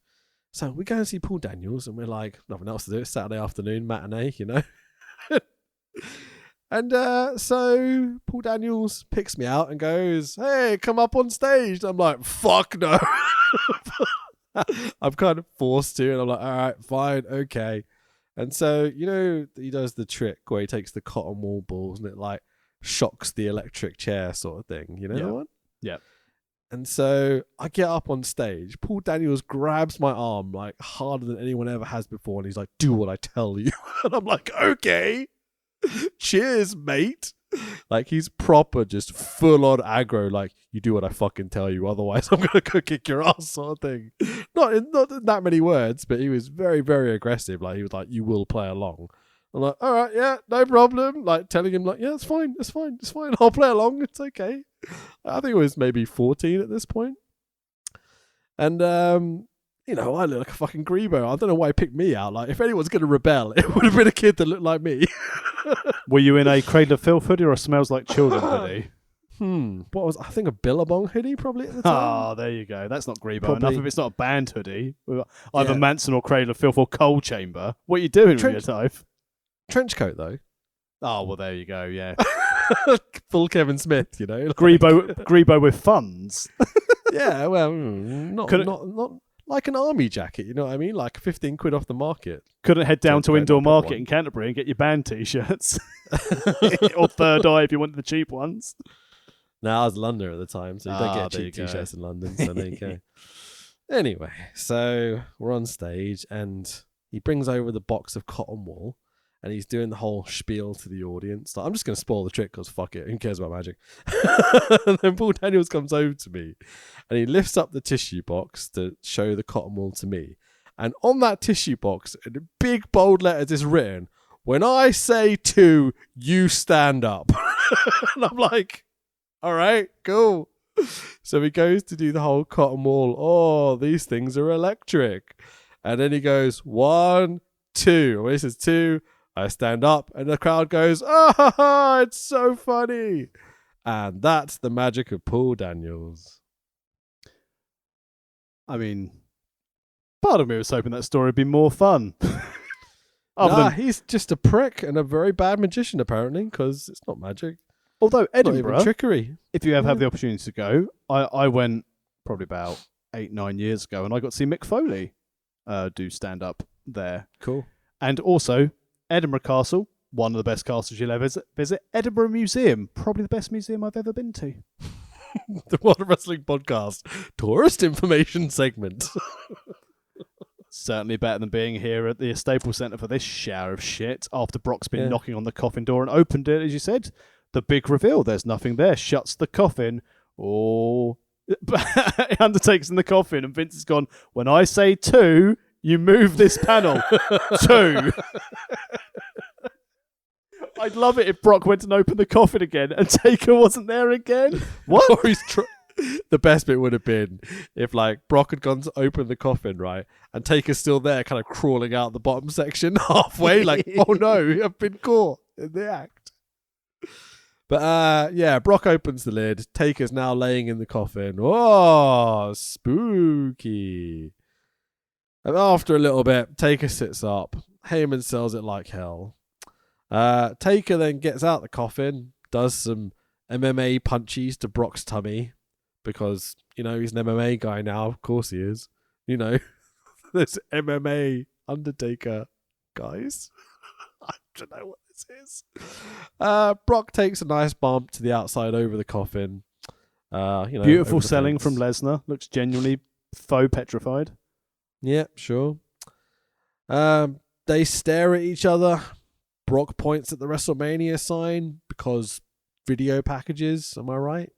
So we go and see Paul Daniels, and we're like, nothing else to do. It's Saturday afternoon, matinee, you know. And so Paul Daniels picks me out and goes, hey, come up on stage. And I'm like, fuck no. I'm kind of forced to, and I'm like, all right, fine, okay. And so, you know, he does the trick where he takes the cotton wool balls and it like shocks the electric chair sort of thing. You know the one? Yeah. And so I get up on stage. Paul Daniels grabs my arm like harder than anyone ever has before. And he's like, do what I tell you. And I'm like, okay. Cheers, mate. Like he's proper just full on aggro. Like, you do what I fucking tell you. Otherwise, I'm going to go kick your ass sort of thing. Not in that many words, but he was very, very aggressive. Like he was like, you will play along. I'm like, all right, yeah, no problem. Like telling him like, yeah, it's fine. I'll play along. It's okay. I think it was maybe 14 at this point. And, you know, I look like a fucking grebo. I don't know why he picked me out. Like, if anyone's going to rebel, it would have been a kid that looked like me. Were you in a Cradle of Filth hoodie or a Smells Like Children hoodie? What was, I think a Billabong hoodie probably at the time. Oh, there you go. That's not grebo Probably. enough if it's not a band hoodie. Either Yeah. Manson or Cradle of Filth or Coal Chamber. What are you doing with your life? Trench coat, though. Oh, well, there you go, yeah. Full Kevin Smith, you know. Like, Grebo with funds. yeah, well, not like an army jacket, you know what I mean? Like 15 quid off the market. Couldn't head down to Don't Indoor put Market one. in Canterbury and get your band t-shirts. Or Third Eye if you wanted the cheap ones. No, I was in London at the time, so you don't get there cheap you go. t-shirts in London, so there you go. Anyway, so we're on stage, and he brings over the box of cotton wool, and he's doing the whole spiel to the audience. Like, I'm just going to spoil the trick because fuck it, who cares about magic? And then Paul Daniels comes over to me and he lifts up the tissue box to show the cotton wool to me. And on that tissue box, in big bold letters, is written, when I say to, you stand up. And I'm like, all right, cool. So he goes to do the whole cotton wool. Oh, these things are electric. And then he goes, 1, 2. When he says 2, I stand up and the crowd goes, ah, it's so funny. And that's the magic of Paul Daniels. I mean, part of me was hoping that story would be more fun. He's just a prick and a very bad magician, apparently, because it's not magic. Although Not even Edinburgh, trickery. if you ever have the opportunity to go, I went probably about 8-9 years ago and I got to see Mick Foley do stand-up there. Cool. And also, Edinburgh Castle, one of the best castles you'll ever visit. Edinburgh Museum, probably the best museum I've ever been to. The World of Wrestling Podcast tourist information segment. Certainly better than being here at the Staples Centre for this shower of shit after Brock's been knocking on the coffin door and opened it, as you said. The big reveal, there's nothing there, shuts the coffin. Oh, Undertaker's in the coffin and Vince has gone, when I say 2, you move this panel. 2. I'd love it if Brock went and opened the coffin again and Taker wasn't there again. What? Or the best bit would have been if like Brock had gone to open the coffin, right, and Taker's still there, kind of crawling out the bottom section halfway, like, oh no, I've been caught in the act. But Brock opens the lid. Taker's now laying in the coffin. Oh, spooky. And after a little bit, Taker sits up. Heyman sells it like hell. Taker then gets out the coffin, does some MMA punchies to Brock's tummy. Because, he's an MMA guy now. Of course he is. There's MMA Undertaker guys. I don't know what this is. Brock takes a nice bump to the outside over the coffin. Beautiful selling from Lesnar. Looks genuinely faux petrified. Yeah, sure. They stare at each other. Brock points at the WrestleMania sign because video packages. Am I right?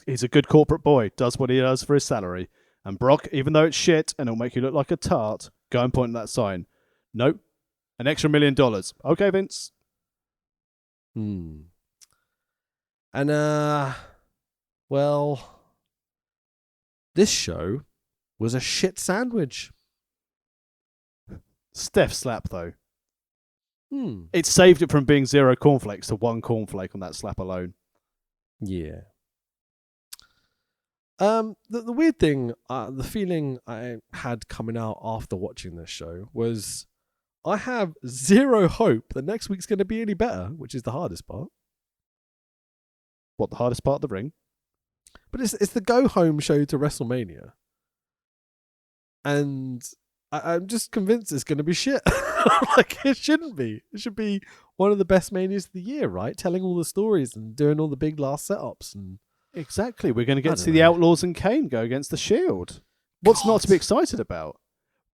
He's a good corporate boy, does what he does for his salary. And Brock, even though it's shit and it'll make you look like a tart, go and point at that sign. Nope. An extra $1 million. Okay, Vince. And, this show was a shit sandwich. Steph slap, though. It saved it from being 0 cornflakes to 1 cornflake on that slap alone. Yeah. The weird thing, the feeling I had coming out after watching this show was I have zero hope that next week's going to be any better, which is the hardest part. What, the hardest part of the ring? But it's the go-home show to WrestleMania. And I'm just convinced it's going to be shit. Like, it shouldn't be. It should be one of the best Manias of the year, right? Telling all the stories and doing all the big last setups and... Exactly. We're going to get to see the Outlaws and Kane go against the Shield. What's not to be excited about?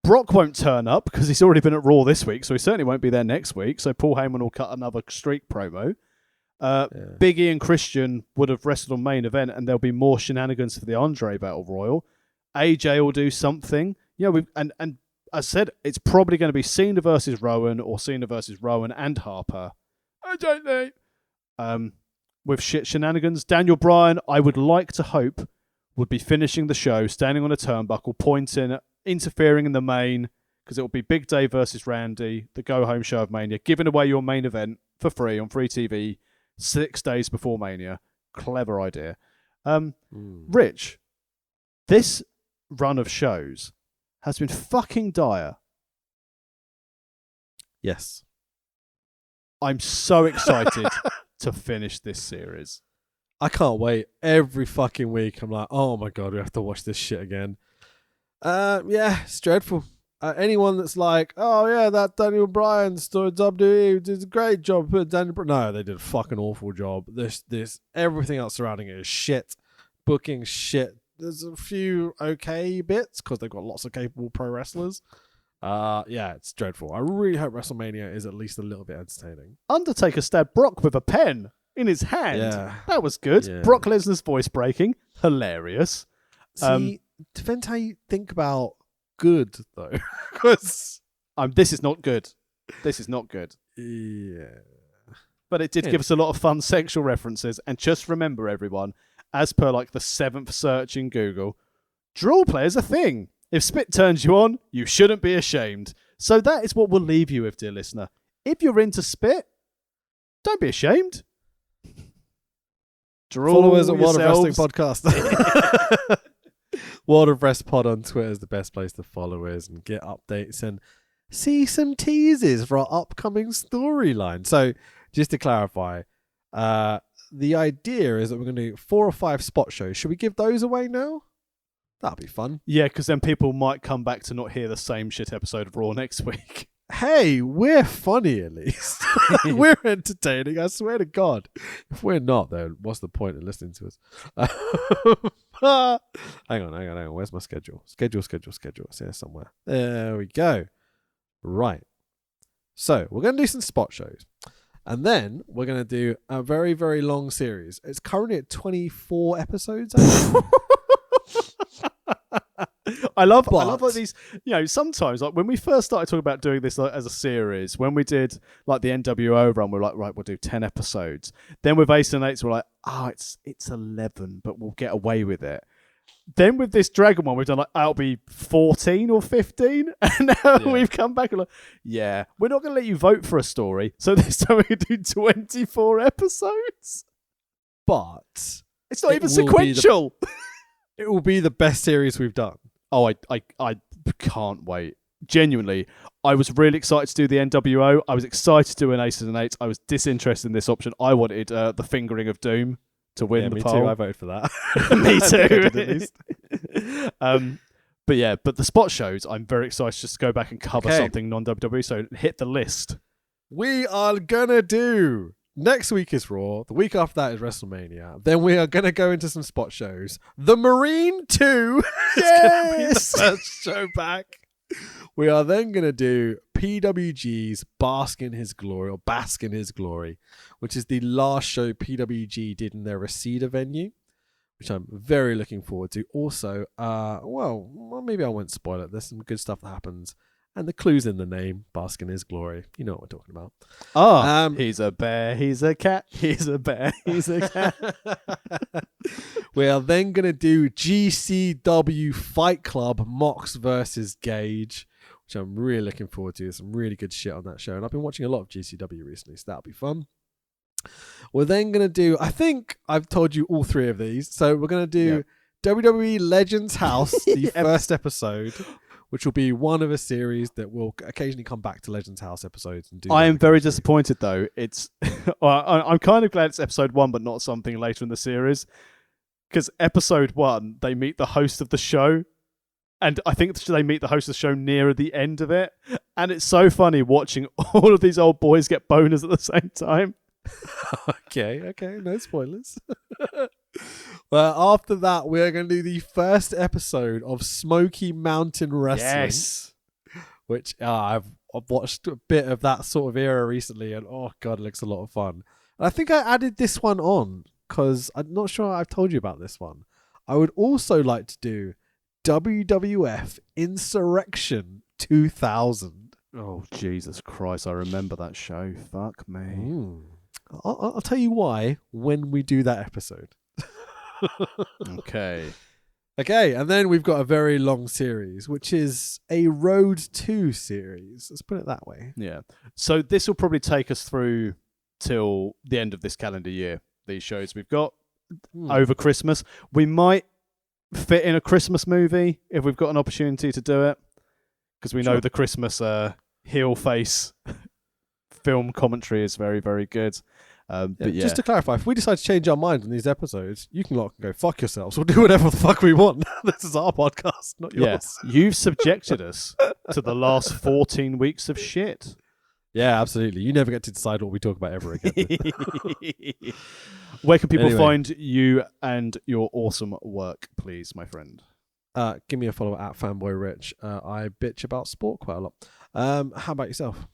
Brock won't turn up because he's already been at Raw this week, so he certainly won't be there next week. So Paul Heyman will cut another streak promo. Big E and Christian would have wrestled on main event, and there'll be more shenanigans for the Andre Battle Royal. AJ will do something. And as I said, it's probably going to be Cena versus Rowan or Cena versus Rowan and Harper. I don't know. With shit shenanigans. Daniel Bryan, I would like to hope, would be finishing the show, standing on a turnbuckle, pointing, interfering in the main, because it will be Big Dave versus Randy, the go-home show of Mania, giving away your main event for free on free TV 6 days before Mania. Clever idea. Rich, this run of shows has been fucking dire. Yes. I'm so excited to finish this series. I can't wait. Every fucking week I'm like, oh my god, we have to watch this shit again. It's dreadful. Anyone that's like, oh yeah, that Daniel Bryan story WWE did a great job. No, they did a fucking awful job. This everything else surrounding it is shit. Booking shit. There's a few okay bits because they've got lots of capable pro wrestlers. It's dreadful. I really hope WrestleMania is at least a little bit entertaining. Undertaker stabbed Brock with a pen in his hand. Yeah. That was good. Yeah. Brock Lesnar's voice breaking. Hilarious. See, depends how you think about good, though. Because this is not good. This is not good. Yeah. But it did give us a lot of fun sexual references. And just remember, everyone, as per like the 7th search in Google, draw player's a thing. If spit turns you on, you shouldn't be ashamed. So that is what we'll leave you with, dear listener. If you're into spit, don't be ashamed. Follow us at World of Wrestling Podcast. World of Rest Pod on Twitter is the best place to follow us and get updates and see some teasers for our upcoming storyline. So, just to clarify, the idea is that we're going to do 4 or 5 spot shows. Should we give those away now? That'll be fun. Yeah, because then people might come back to not hear the same shit episode of Raw next week. hey, we're funny at least. We're entertaining. I swear to God. If we're not, then what's the point of listening to us? Hang on. Where's my schedule? Schedule. It's here somewhere. There we go. Right. So we're going to do some spot shows. And then we're going to do a very, very long series. It's currently at 24 episodes. I love like these, sometimes like when we first started talking about doing this like, as a series, when we did like the NWO run, we're like, right, we'll do 10 episodes. Then with Ace and Eights, we're like, it's 11, but we'll get away with it. Then with this Dragon one, we've done like, it'll be 14 or 15. And now we've come back and like, we're not going to let you vote for a story. So this time we can do 24 episodes. But it's not even sequential. It will be the best series we've done. Oh, I can't wait. Genuinely, I was really excited to do the NWO. I was excited to do an Aces and Eights. I was disinterested in this option. I wanted the fingering of Doom to win the poll. Me too. I voted for that. Me too. But the spot shows, I'm very excited just to go back and cover something non-WWE. So hit the list. We are gonna do. Next week is Raw. The week after that is WrestleMania. Then we are going to go into some spot shows. The Marine 2 is going to be the first show back. We are then going to do PWG's Bask in His Glory, which is the last show PWG did in their Reseda venue, which I'm very looking forward to. Also, well, maybe I won't spoil it. There's some good stuff that happens. And the clue's in the name, Bask in His Glory. You know what we're talking about. Oh, he's a bear, he's a cat, he's a bear, he's a cat. We are then going to do GCW Fight Club Mox versus Gage, which I'm really looking forward to. There's some really good shit on that show. And I've been watching a lot of GCW recently, so that'll be fun. We're then going to do, I think I've told you all three of these. So we're going to do WWE Legends House, the first episode, which will be one of a series that will occasionally come back to Legends House episodes and do. I am very disappointed though. It's I'm kind of glad it's episode 1, but not something later in the series. Because episode 1, they meet the host of the show, and I think they meet the host of the show near the end of it, and it's so funny watching all of these old boys get boners at the same time. Okay, no spoilers. Well, after that, we are going to do the first episode of Smoky Mountain Wrestling. Yes. Which I've watched a bit of that sort of era recently, and oh god, it looks a lot of fun. And I think I added this one on because I'm not sure I've told you about this one. I would also like to do WWF Insurrection 2000. Oh, Jesus Christ, I remember that show. Fuck me. I'll tell you why when we do that episode. Okay, and then we've got a very long series, which is a Road 2 series. Let's put it that way. Yeah. So this will probably take us through till the end of this calendar year, these shows we've got over Christmas. We might fit in a Christmas movie if we've got an opportunity to do it, because we know the Christmas heel face film commentary is very, very good. But just to clarify, if we decide to change our mind on these episodes, you can go fuck yourselves. We'll do whatever the fuck we want. This is our podcast, not yours. Yeah. You've subjected us to the last 14 weeks of shit. Yeah, absolutely. You never get to decide what we talk about ever again. Where can people find you and your awesome work, please, my friend? Give me a follow at FanboyRich. I bitch about sport quite a lot. How about yourself?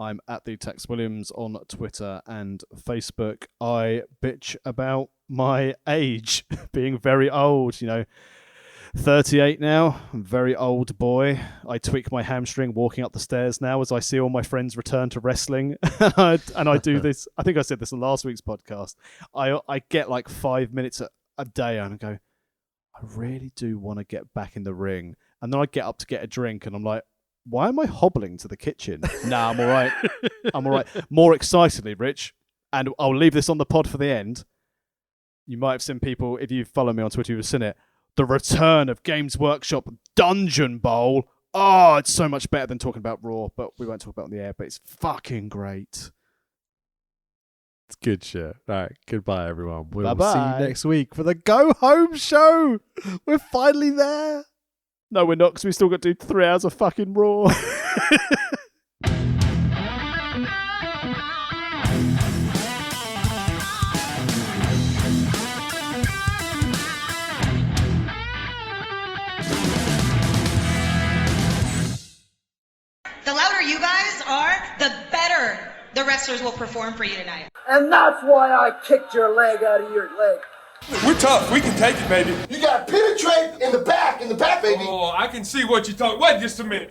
I'm at the Tex Williams on Twitter and Facebook. I bitch about my age, being very old, 38 now. I'm a very old boy. I tweak my hamstring walking up the stairs now as I see all my friends return to wrestling. And I do this. I think I said this in last week's podcast. I get like 5 minutes a day and I go, I really do want to get back in the ring. And then I get up to get a drink and I'm like, why am I hobbling to the kitchen? Nah, I'm all right. I'm all right. More excitedly, Rich, and I'll leave this on the pod for the end. You might have seen people, if you follow me on Twitter, you've seen it. The return of Games Workshop Dungeon Bowl. Oh, it's so much better than talking about Raw, but we won't talk about it on the air, but it's fucking great. It's good shit. All right, goodbye, everyone. We'll Bye-bye. see you next week for the Go Home Show. We're finally there. No, we're not, because we still got to do 3 hours of fucking Raw. louder you guys are, the better the wrestlers will perform for you tonight. And that's why I kicked your leg out of your leg. We're tough. We can take it, baby. You got to penetrate in the back, baby. Oh, I can see what you're talking. Wait just a minite.